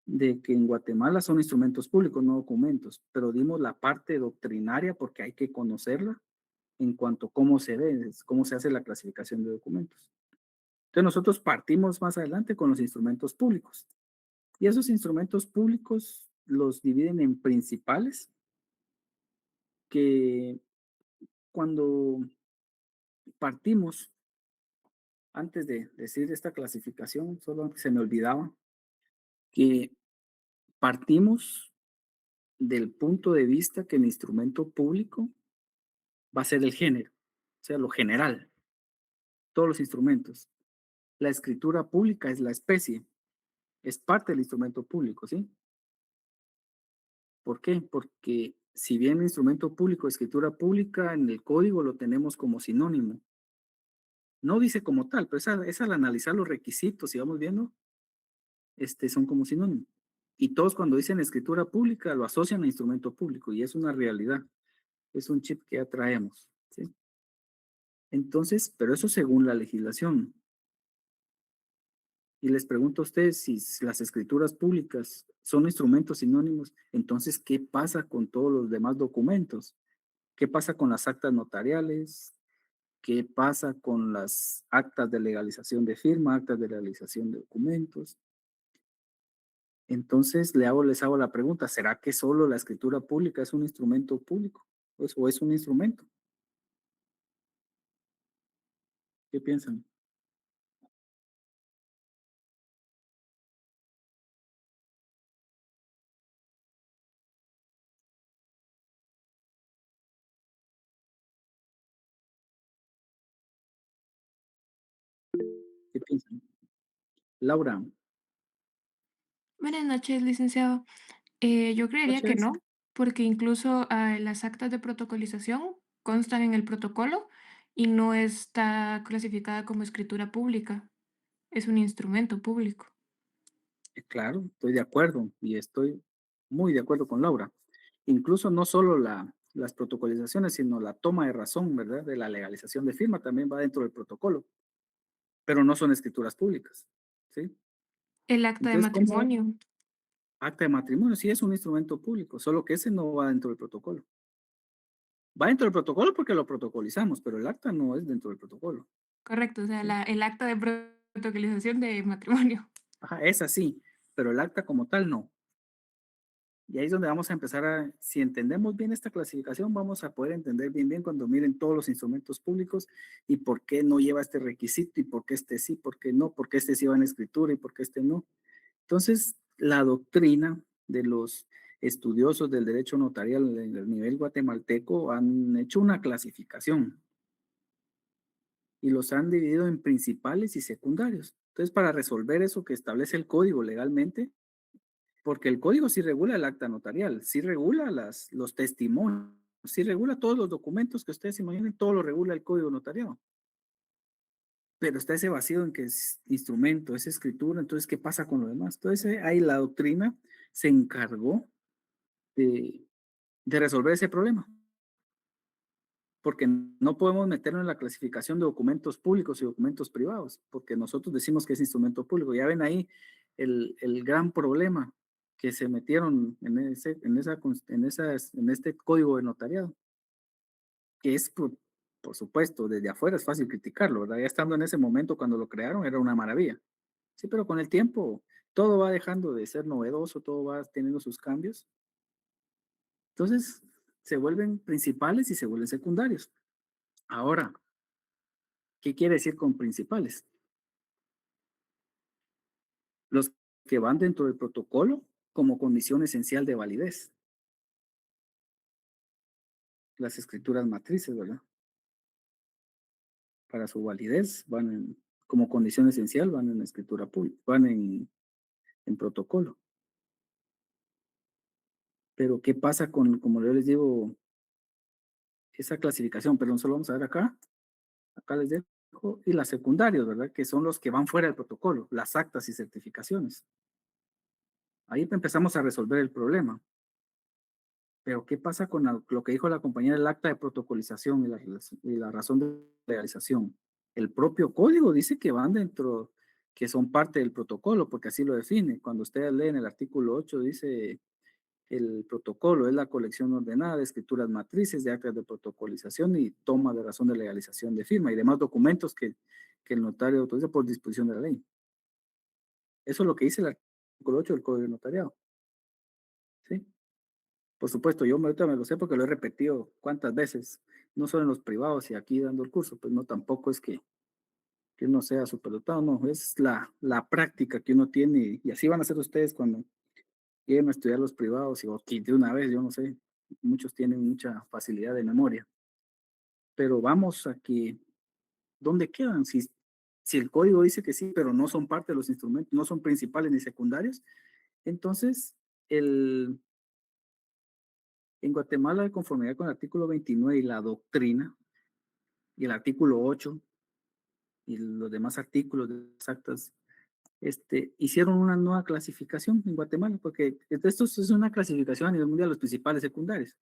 de que en Guatemala son instrumentos públicos, no documentos, pero dimos la parte doctrinaria porque hay que conocerla en cuanto a cómo se ve, cómo se hace la clasificación de documentos. Entonces nosotros partimos más adelante con los instrumentos públicos. Y esos instrumentos públicos los dividen en principales, que cuando partimos, antes de decir esta clasificación, solo se me olvidaba que partimos del punto de vista que el instrumento público va a ser el género, o sea, lo general, todos los instrumentos. La escritura pública es la especie, es parte del instrumento público, ¿sí? ¿Por qué? Porque si bien instrumento público, escritura pública, en el código lo tenemos como sinónimo. No dice como tal, pero es al analizar los requisitos, y vamos viendo, son como sinónimo. Y todos cuando dicen escritura pública lo asocian a instrumento público y es una realidad. Es un chip que ya traemos, ¿sí? Entonces, pero eso según la legislación. Y les pregunto a ustedes si las escrituras públicas son instrumentos sinónimos, entonces, ¿qué pasa con todos los demás documentos? ¿Qué pasa con las actas notariales? ¿Qué pasa con las actas de legalización de firma, actas de legalización de documentos? Entonces les hago la pregunta, ¿será que solo la escritura pública es un instrumento público? ¿O es un instrumento? ¿Qué piensan? ¿Qué piensan? Laura, Buenas noches, licenciado. Yo creería que noches. no, porque incluso las actas de protocolización constan en el protocolo y no está clasificada como escritura pública, es un instrumento público. Claro, estoy de acuerdo y estoy muy de acuerdo con Laura. Incluso no solo las protocolizaciones, sino la toma de razón, ¿verdad? De la legalización de firma también va dentro del protocolo, pero no son escrituras públicas, ¿sí? El acta de Entonces, ¿cómo? matrimonio. Acta de matrimonio sí es un instrumento público, solo que ese no va dentro del protocolo. Va dentro del protocolo porque lo protocolizamos, pero el acta no es dentro del protocolo. Correcto, o sea, ¿Sí? el acta de protocolización de matrimonio. Ajá, es así, pero el acta como tal no. Y ahí es donde vamos a empezar si entendemos bien esta clasificación, vamos a poder entender bien cuando miren todos los instrumentos públicos y por qué no lleva este requisito y por qué este sí, por qué no, por qué este sí va en escritura y por qué este no. Entonces, la doctrina de los estudiosos del derecho notarial en el nivel guatemalteco han hecho una clasificación y los han dividido en principales y secundarios. Entonces, para resolver eso que establece el código legalmente, porque el código sí regula el acta notarial, sí regula los testimonios, sí regula todos los documentos que ustedes imaginen, todo lo regula el código notarial. Pero está ese vacío en que es instrumento, es escritura, entonces, ¿qué pasa con lo demás? Entonces, ahí la doctrina se encargó de, de resolver ese problema, porque no podemos meternos en la clasificación de documentos públicos y documentos privados, porque nosotros decimos que es instrumento público. Ya ven ahí el gran problema que se metieron en este código de notariado, que es, por supuesto, desde afuera es fácil criticarlo, ¿verdad? Ya estando en ese momento cuando lo crearon era una maravilla. Sí, pero con el tiempo todo va dejando de ser novedoso, todo va teniendo sus cambios. Entonces, se vuelven principales y se vuelven secundarios. Ahora, ¿qué quiere decir con principales? Los que van dentro del protocolo como condición esencial de validez. Las escrituras matrices, ¿verdad? Para su validez como condición esencial van en escritura pública, van en protocolo. Pero ¿qué pasa como yo les digo, esa clasificación? Perdón, solo vamos a ver acá. Acá les dejo. Y las secundarias, ¿verdad? Que son los que van fuera del protocolo, las actas y certificaciones. Ahí empezamos a resolver el problema. Pero ¿qué pasa con lo que dijo la compañera del acta de protocolización y la razón de legalización? El propio código dice que van dentro, que son parte del protocolo, porque así lo define. Cuando ustedes leen el artículo 8, dice el protocolo es la colección ordenada de escrituras matrices, de actas de protocolización y toma de razón de legalización de firma y demás documentos que el notario autoriza por disposición de la ley. Eso es lo que dice el artículo 8 del Código de Notariado. ¿Sí? Por supuesto, yo ahorita me lo sé porque lo he repetido cuántas veces, no solo en los privados y aquí dando el curso, pues no, tampoco es que uno sea superdotado, no, es la práctica que uno tiene y así van a ser ustedes cuando lleguen a estudiar los privados y aquí de una vez, yo no sé, muchos tienen mucha facilidad de memoria, pero vamos a que, ¿dónde quedan? Si el código dice que sí, pero no son parte de los instrumentos, no son principales ni secundarios, entonces el en Guatemala, de conformidad con el artículo 29 y la doctrina, y el artículo 8 y los demás artículos de las actas, hicieron una nueva clasificación en Guatemala, porque esto es una clasificación a nivel mundial, los principales secundarios.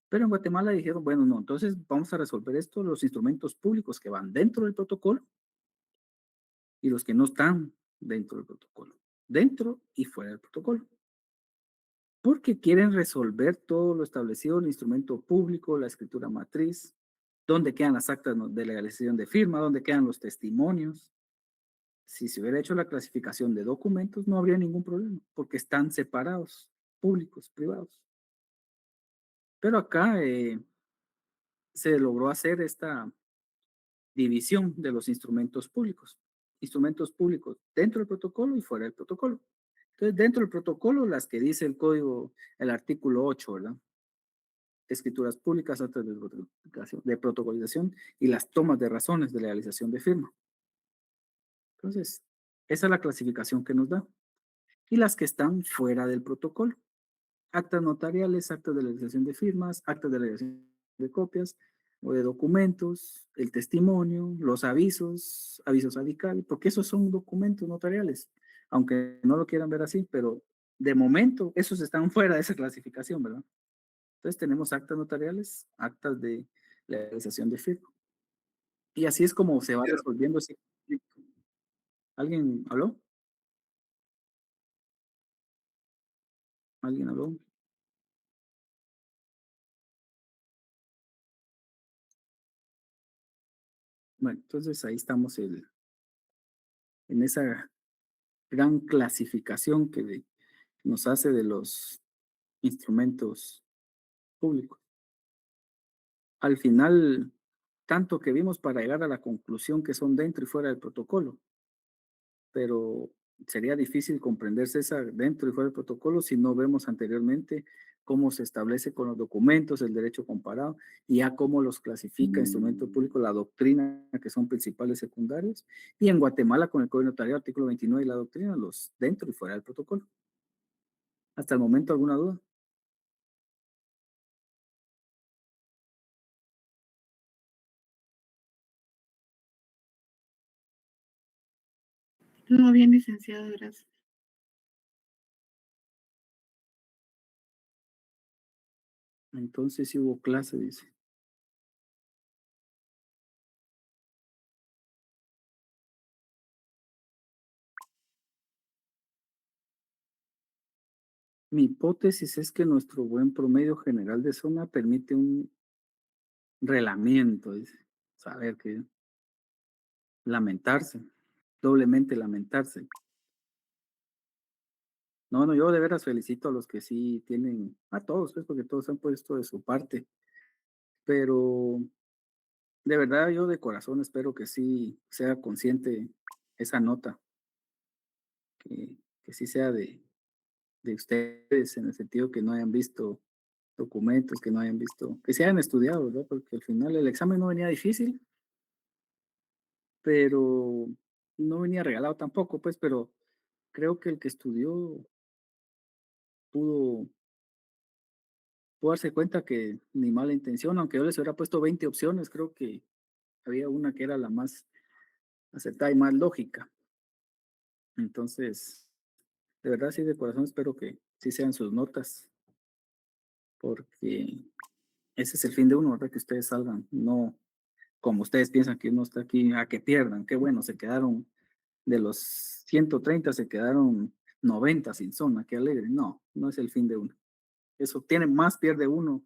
Pero en Guatemala dijeron, bueno, no, entonces vamos a resolver esto, los instrumentos públicos que van dentro del protocolo y los que no están dentro del protocolo, dentro y fuera del protocolo. Porque quieren resolver todo lo establecido en el instrumento público, la escritura matriz, dónde quedan las actas de legalización de firma, dónde quedan los testimonios. Si se hubiera hecho la clasificación de documentos, no habría ningún problema, porque están separados, públicos, privados. Pero acá se logró hacer esta división de los instrumentos públicos. Instrumentos públicos dentro del protocolo y fuera del protocolo. Entonces, dentro del protocolo, las que dice el código, el artículo 8, ¿verdad? Escrituras públicas, actas de protocolización y las tomas de razones de legalización de firma. Entonces, esa es la clasificación que nos da. Y las que están fuera del protocolo. actas notariales, actas de legalización de firmas, actas de legalización de copias o de documentos, el testimonio, los avisos, avisos radicales, porque esos son documentos notariales, aunque no lo quieran ver así, pero de momento esos están fuera de esa clasificación, ¿verdad? Entonces tenemos actas notariales, actas de legalización de firma. Y así es como se va resolviendo ese conflicto. ¿Alguien habló? ¿Alguien habló? Bueno, entonces ahí estamos en esa gran clasificación que nos hace de los instrumentos públicos. Al final, tanto que vimos para llegar a la conclusión que son dentro y fuera del protocolo, pero sería difícil comprenderse esa dentro y fuera del protocolo si no vemos anteriormente cómo se establece con los documentos, el derecho comparado, y ya cómo los clasifica instrumento público, la doctrina, que son principales secundarios, y en Guatemala con el Código Notarial, artículo 29 y la doctrina, los dentro y fuera del protocolo. Hasta el momento, ¿alguna duda? No, bien, licenciado, gracias. Entonces sí hubo clase, dice. Mi hipótesis es que nuestro buen promedio general de zona permite un relamiento, dice. Saber que lamentarse, doblemente lamentarse. No, no, yo de veras felicito a los que sí tienen, a todos, pues, porque todos han puesto de su parte, pero de verdad yo de corazón espero que sí sea consciente esa nota, que sí sea de ustedes, en el sentido que no hayan visto documentos, que no hayan visto, que se hayan estudiado, ¿verdad? Porque al final el examen no venía difícil, pero no venía regalado tampoco, pues, pero creo que el que estudió pudo, pudo darse cuenta que ni mala intención, aunque yo les hubiera puesto 20 opciones, creo que había una que era la más acertada y más lógica. Entonces, de verdad, sí, de corazón espero que sí sean sus notas, porque ese es el fin de uno, ¿verdad? Que ustedes salgan, no como ustedes piensan que uno está aquí a que pierdan. Qué bueno, se quedaron de los 130, se quedaron 90 sin zona, qué alegre. No, no es el fin de uno. Eso tiene más, pierde uno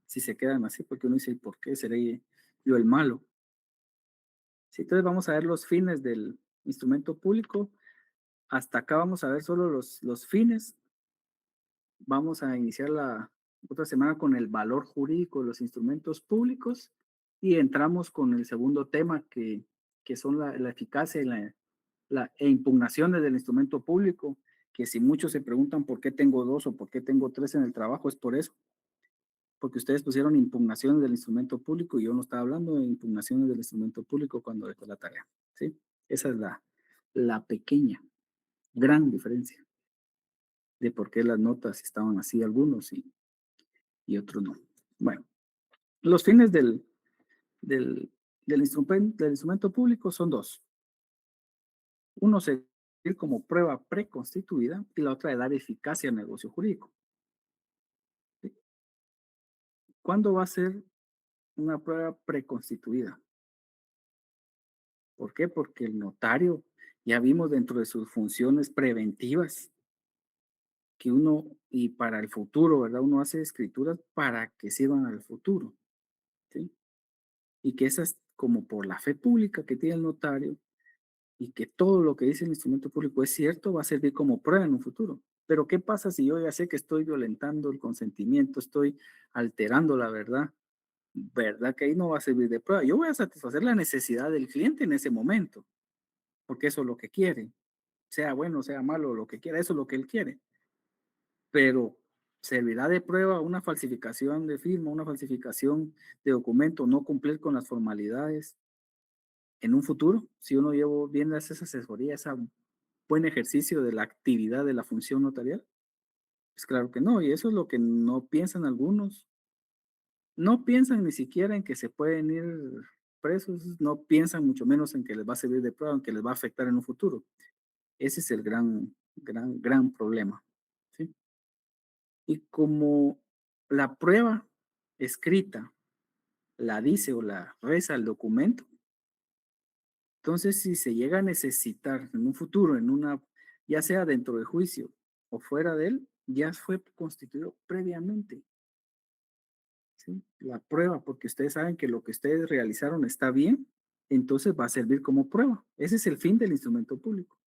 si se quedan así, porque uno dice, ¿y por qué seré yo el malo? Sí, entonces vamos a ver los fines del instrumento público. Hasta acá vamos a ver solo los fines. Vamos a iniciar la otra semana con el valor jurídico de los instrumentos públicos y entramos con el segundo tema que son la eficacia y e impugnaciones del instrumento público, que si muchos se preguntan por qué tengo dos o por qué tengo tres en el trabajo, es por eso, porque ustedes pusieron impugnaciones del instrumento público y yo no estaba hablando de impugnaciones del instrumento público cuando dejé la tarea, ¿sí? Esa es la pequeña, gran diferencia de por qué las notas estaban así algunos y otros no. Bueno, los fines del, del instrumento público son dos. Uno servir como prueba preconstituida y la otra de dar eficacia al negocio jurídico. ¿Sí? ¿Cuándo va a ser una prueba preconstituida? ¿Por qué? Porque el notario, ya vimos dentro de sus funciones preventivas, que uno, y para el futuro, ¿verdad? Uno hace escrituras para que sirvan al futuro, ¿sí? Y que esas, como por la fe pública que tiene el notario, y que todo lo que dice el instrumento público es cierto, va a servir como prueba en un futuro. Pero ¿qué pasa si yo ya sé que estoy violentando el consentimiento, estoy alterando la verdad? ¿Verdad que ahí no va a servir de prueba? Yo voy a satisfacer la necesidad del cliente en ese momento, porque eso es lo que quiere. Sea bueno, sea malo, lo que quiera, eso es lo que él quiere. Pero servirá de prueba una falsificación de firma, una falsificación de documento, no cumplir con las formalidades en un futuro, si uno lleva bien esa asesoría, ese buen ejercicio de la actividad de la función notarial. Pues claro que no, y eso es lo que no piensan algunos. No piensan ni siquiera en que se pueden ir presos, no piensan mucho menos en que les va a servir de prueba, en que les va a afectar en un futuro. Ese es el gran problema, ¿sí? Y como la prueba escrita la dice o la reza el documento, entonces si se llega a necesitar en un futuro, ya sea dentro del juicio o fuera de él, ya fue constituido previamente, ¿sí? La prueba, porque ustedes saben que lo que ustedes realizaron está bien, entonces va a servir como prueba. Ese es el fin del instrumento público.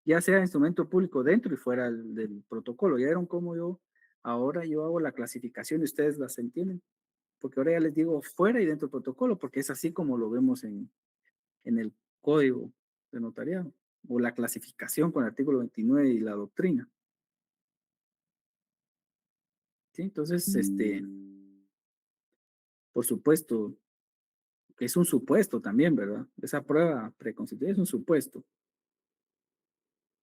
Ya sea instrumento público dentro y fuera del protocolo. Ya vieron cómo ahora yo hago la clasificación y ustedes las entienden. Porque ahora ya les digo fuera y dentro del protocolo, porque es así como lo vemos en el código de notariado, o la clasificación con el artículo 29 y la doctrina. ¿Sí? Entonces, por supuesto, que es un supuesto también, ¿verdad? Esa prueba preconstituida es un supuesto.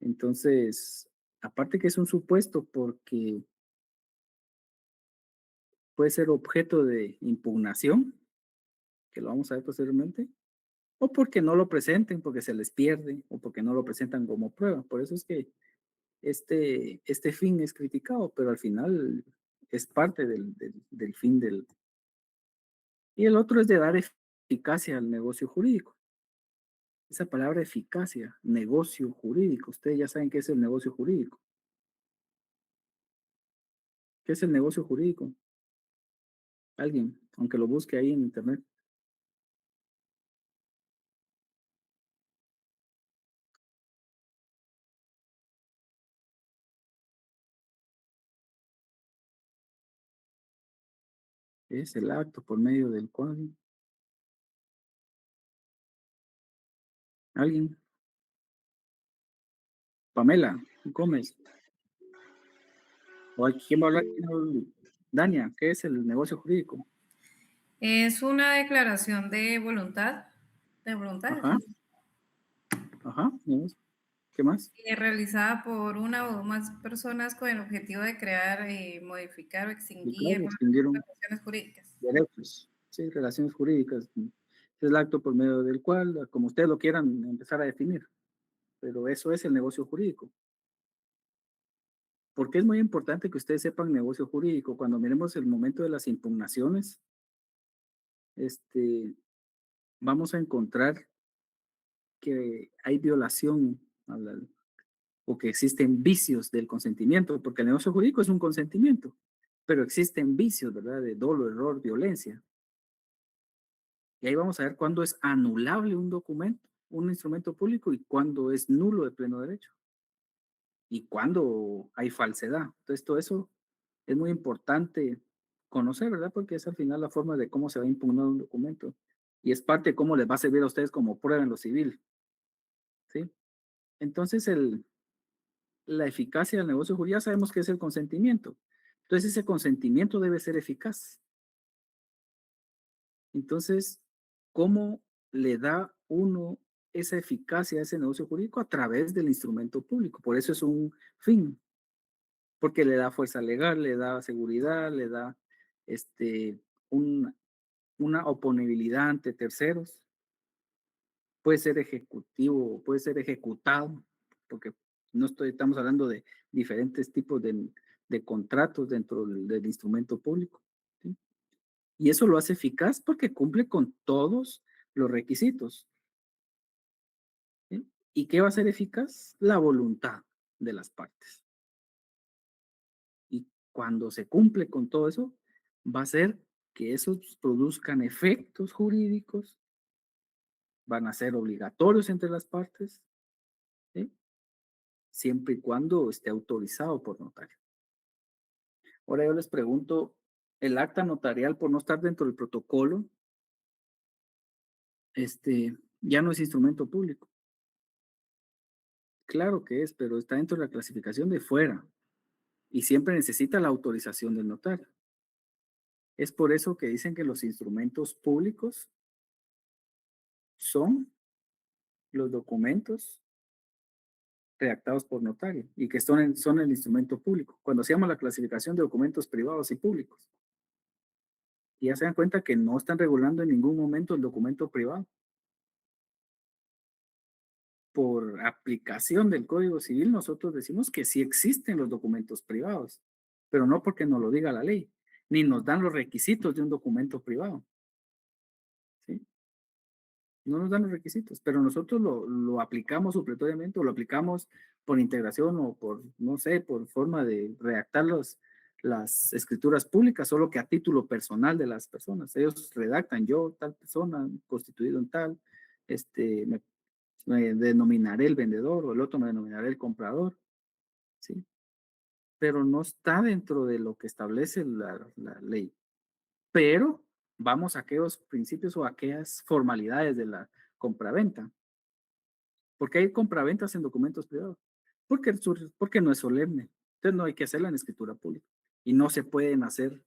Entonces, aparte que es un supuesto porque puede ser objeto de impugnación, que lo vamos a ver posteriormente, o porque no lo presenten, porque se les pierde, o porque no lo presentan como prueba. Por eso es que este fin es criticado, pero al final es parte del fin del... Y el otro es de dar eficacia al negocio jurídico. Esa palabra eficacia, negocio jurídico, ustedes ya saben qué es el negocio jurídico. ¿Qué es el negocio jurídico? Alguien, aunque lo busque ahí en internet. Es el acto por medio del cual alguien, Pamela Gómez, o quién va a hablar, Dania, ¿qué es el negocio jurídico? Es una declaración de voluntad, Ajá, ajá, ¿qué más? realizada por una o más personas con el objetivo de crear, modificar o Y claro, extinguir extinguieron relaciones jurídicas. derechos, sí, relaciones jurídicas. Es el acto por medio del cual, como ustedes lo quieran empezar a definir, pero eso es el negocio jurídico. Porque es muy importante que ustedes sepan negocio jurídico. Cuando miremos el momento de las impugnaciones, vamos a encontrar que hay violación o que existen vicios del consentimiento, porque el negocio jurídico es un consentimiento, pero existen vicios, ¿verdad? De dolo, error, violencia. Y ahí vamos a ver cuándo es anulable un documento, un instrumento público, y cuándo es nulo de pleno derecho. Y cuándo hay falsedad. Entonces, todo eso es muy importante conocer, ¿verdad? Porque es al final la forma de cómo se va a impugnar un documento. Y es parte de cómo les va a servir a ustedes como prueba en lo civil. ¿Sí? Entonces, la eficacia del negocio jurídico, ya sabemos que es el consentimiento. Entonces, ese consentimiento debe ser eficaz. Entonces, ¿cómo le da uno esa eficacia a ese negocio jurídico? A través del instrumento público. Por eso es un fin, porque le da fuerza legal, le da seguridad, le da un, una oponibilidad ante terceros. Puede ser ejecutivo, puede ser ejecutado, porque estamos hablando de diferentes tipos de contratos dentro del instrumento público. ¿Sí? Y eso lo hace eficaz porque cumple con todos los requisitos. ¿Sí? ¿Y qué va a ser eficaz? La voluntad de las partes. Y cuando se cumple con todo eso, va a ser que esos produzcan efectos jurídicos, van a ser obligatorios entre las partes, ¿sí? Siempre y cuando esté autorizado por notario. Ahora yo les pregunto, el acta notarial por no estar dentro del protocolo, ya no es instrumento público. Claro que es, pero está dentro de la clasificación de fuera y siempre necesita la autorización del notario. Es por eso que dicen que los instrumentos públicos son los documentos redactados por notario y que son el instrumento público. Cuando hacíamos la clasificación de documentos privados y públicos, y ya se dan cuenta que no están regulando en ningún momento el documento privado. Por aplicación del Código Civil, nosotros decimos que sí existen los documentos privados, pero no porque nos lo diga la ley, ni nos dan los requisitos de un documento privado. ¿Sí? No nos dan los requisitos, pero nosotros lo aplicamos supletoriamente o lo aplicamos por integración o por, no sé, por forma de redactar las escrituras públicas, solo que a título personal de las personas. Ellos redactan, yo, tal persona, constituido en tal, me denominaré el vendedor o el otro me denominaré el comprador, ¿sí? Pero no está dentro de lo que establece la ley. Pero vamos a aquellos principios o aquellas formalidades de la compraventa. ¿Por qué hay compraventas en documentos privados? Porque no es solemne. Entonces no hay que hacerla en escritura pública. Y no se pueden hacer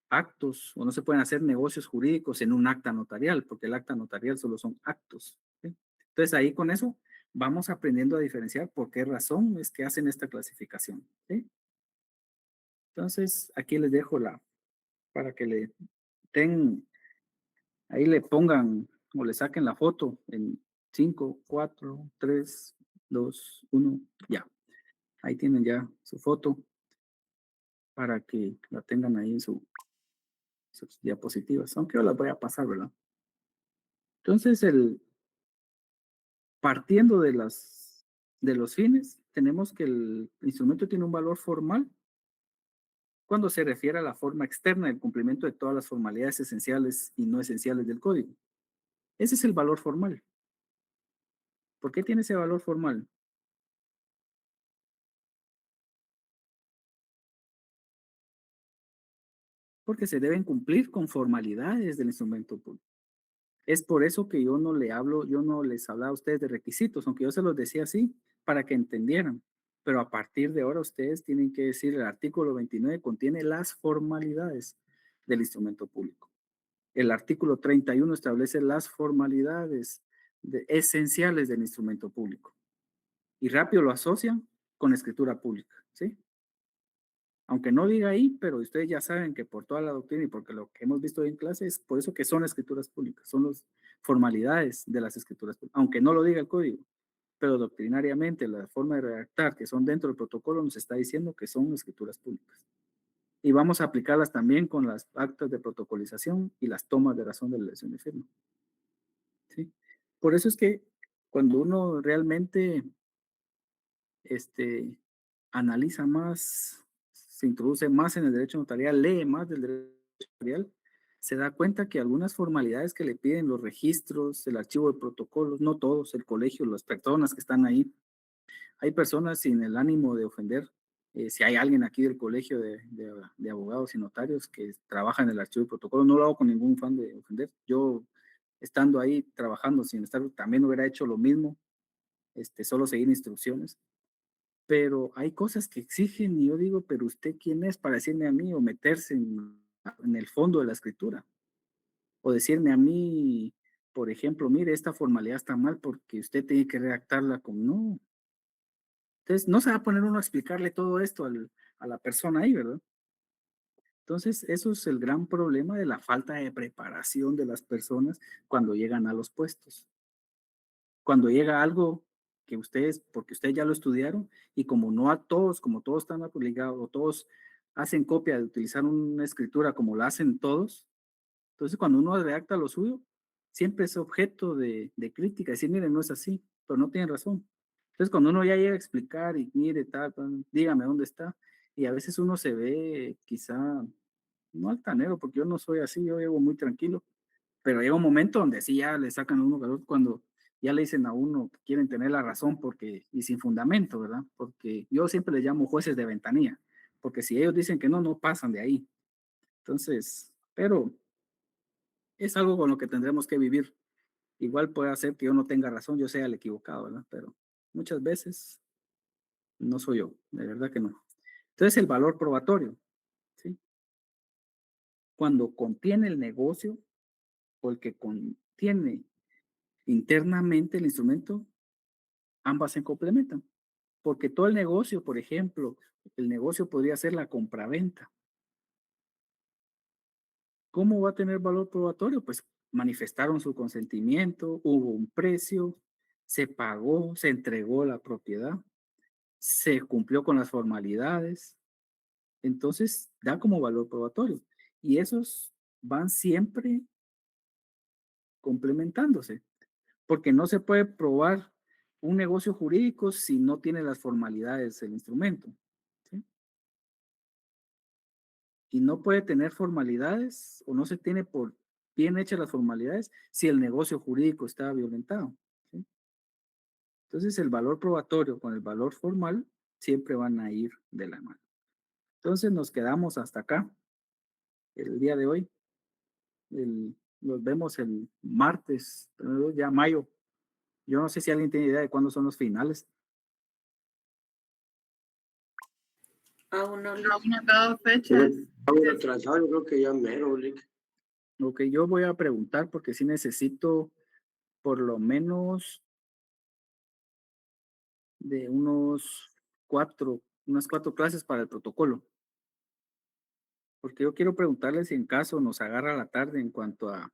actos o no se pueden hacer negocios jurídicos en un acta notarial, porque el acta notarial solo son actos. ¿Sí? Entonces ahí con eso vamos aprendiendo a diferenciar por qué razón es que hacen esta clasificación. ¿Sí? Entonces aquí les dejo para que ahí le pongan o le saquen la foto en 5, 4, 3, 2, 1, ya. Ahí tienen ya su foto para que la tengan ahí en sus diapositivas, aunque yo las voy a pasar, ¿verdad? Entonces, partiendo de los fines, tenemos que el instrumento tiene un valor formal cuando se refiere a la forma externa del cumplimiento de todas las formalidades esenciales y no esenciales del código. Ese es el valor formal. ¿Por qué tiene ese valor formal? Porque se deben cumplir con formalidades del instrumento público. Es por eso que yo no les hablaba a ustedes de requisitos, aunque yo se los decía así, para que entendieran. Pero a partir de ahora ustedes tienen que decir, el artículo 29 contiene las formalidades del instrumento público. El artículo 31 establece las formalidades esenciales del instrumento público. Y rápido lo asocian con escritura pública, ¿sí? Aunque no diga ahí, pero ustedes ya saben que por toda la doctrina y porque lo que hemos visto hoy en clase es por eso que son escrituras públicas, son las formalidades de las escrituras públicas, aunque no lo diga el código, pero doctrinariamente la forma de redactar que son dentro del protocolo nos está diciendo que son escrituras públicas. Y vamos a aplicarlas también con las actas de protocolización y las tomas de razón de la elección de firma. ¿Sí? Por eso es que cuando uno realmente analiza más, se introduce más en el derecho notarial, lee más del derecho notarial, se da cuenta que algunas formalidades que le piden los registros, el archivo de protocolos, no todos, el colegio, las personas que están ahí, hay personas sin el ánimo de ofender. Si hay alguien aquí del colegio de abogados y notarios que trabaja en el archivo de protocolo, no lo hago con ningún fan de ofender. Yo, estando ahí trabajando sin estar, también hubiera hecho lo mismo, solo seguir instrucciones. Pero hay cosas que exigen y yo digo, pero usted quién es para decirme a mí o meterse en el fondo de la escritura o decirme a mí, por ejemplo, mire, esta formalidad está mal porque usted tiene que redactarla como no. Entonces, no se va a poner uno a explicarle todo esto a la persona ahí, ¿verdad? Entonces, eso es el gran problema de la falta de preparación de las personas cuando llegan a los puestos. Cuando llega algo que ustedes, porque ustedes ya lo estudiaron, y como no a todos, como todos están obligados, o todos hacen copia de utilizar una escritura como la hacen todos, entonces cuando uno redacta lo suyo, siempre es objeto de crítica, decir, miren, no es así, pero no tienen razón. Entonces cuando uno ya llega a explicar y mire, dígame dónde está, y a veces uno se ve quizá, no altanero, porque yo no soy así, yo llevo muy tranquilo, pero llega un momento donde sí ya le sacan a uno calor cuando ya le dicen a uno que quieren tener la razón porque, y sin fundamento, ¿verdad? Porque yo siempre les llamo jueces de ventanilla, porque si ellos dicen que no, no pasan de ahí. Entonces, pero es algo con lo que tendremos que vivir. Igual puede hacer que yo no tenga razón, yo sea el equivocado, ¿verdad? Pero muchas veces no soy yo, de verdad que no. Entonces, el valor probatorio, ¿sí? Cuando contiene el negocio o el que contiene internamente el instrumento, ambas se complementan. porque todo el negocio, por ejemplo, el negocio podría ser la compraventa. ¿Cómo va a tener valor probatorio? Pues manifestaron su consentimiento, hubo un precio, se pagó, se entregó la propiedad, se cumplió con las formalidades. Entonces, da como valor probatorio. Y esos van siempre complementándose, porque no se puede probar un negocio jurídico si no tiene las formalidades del instrumento, ¿sí? Y no puede tener formalidades o no se tiene por bien hechas las formalidades si el negocio jurídico está violentado, ¿sí? Entonces, el valor probatorio con el valor formal siempre van a ir de la mano. Entonces, nos quedamos hasta acá el día de hoy. Nos vemos el martes, ya mayo. Yo no sé si alguien tiene idea de cuándo son los finales. Aún no han dado fechas. Vamos atrasado, yo creo que ya mero, Lick. Ok, yo voy a preguntar porque sí necesito por lo menos de unas 4 clases para el protocolo. Porque yo quiero preguntarles si en caso nos agarra la tarde en cuanto al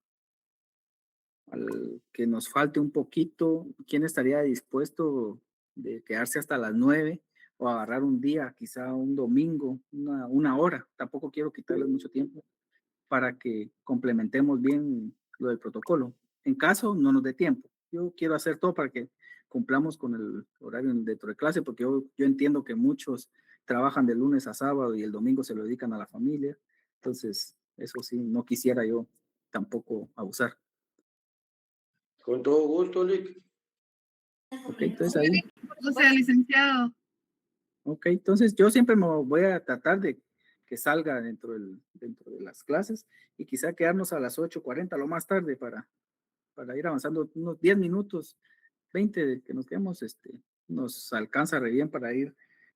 que nos falte un poquito, ¿quién estaría dispuesto de quedarse hasta las 9 o agarrar un día, quizá un domingo, una hora? Tampoco quiero quitarles mucho tiempo para que complementemos bien lo del protocolo. En caso no nos dé tiempo, yo quiero hacer todo para que cumplamos con el horario dentro de clase, porque yo entiendo que muchos trabajan de lunes a sábado y el domingo se lo dedican a la familia. Entonces, eso sí, no quisiera yo tampoco abusar. Con todo gusto, Lick. Ok, entonces ahí. O sea, licenciado. Ok, entonces yo siempre me voy a tratar de que salga dentro de las clases y quizá quedarnos a las 8:40 lo más tarde para ir avanzando unos 10 minutos, 20 de que nos quedemos, nos alcanza re bien para ir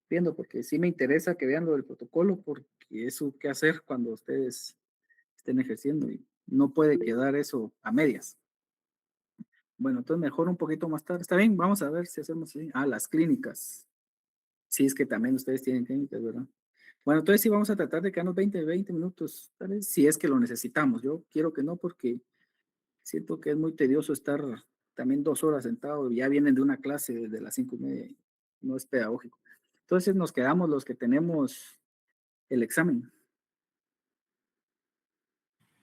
viendo, porque sí me interesa que vean lo del protocolo, porque eso qué hacer cuando ustedes estén ejerciendo y no puede quedar eso a medias. Bueno, entonces mejor un poquito más tarde. Está bien, vamos a ver si hacemos así. Las clínicas. Sí, es que también ustedes tienen clínicas, ¿verdad? Bueno, entonces sí vamos a tratar de quedarnos 20 minutos, ¿sabes? Si es que lo necesitamos. Yo quiero que no, porque siento que es muy tedioso estar también 2 horas sentado. Ya vienen de una clase desde las 5:30. No es pedagógico. Entonces nos quedamos los que tenemos el examen.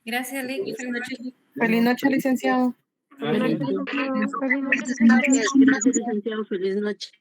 Gracias, Lick. Feliz noche. Feliz noche, licenciado. Feliz noche. Feliz noche. Gracias, licenciado. Feliz noche.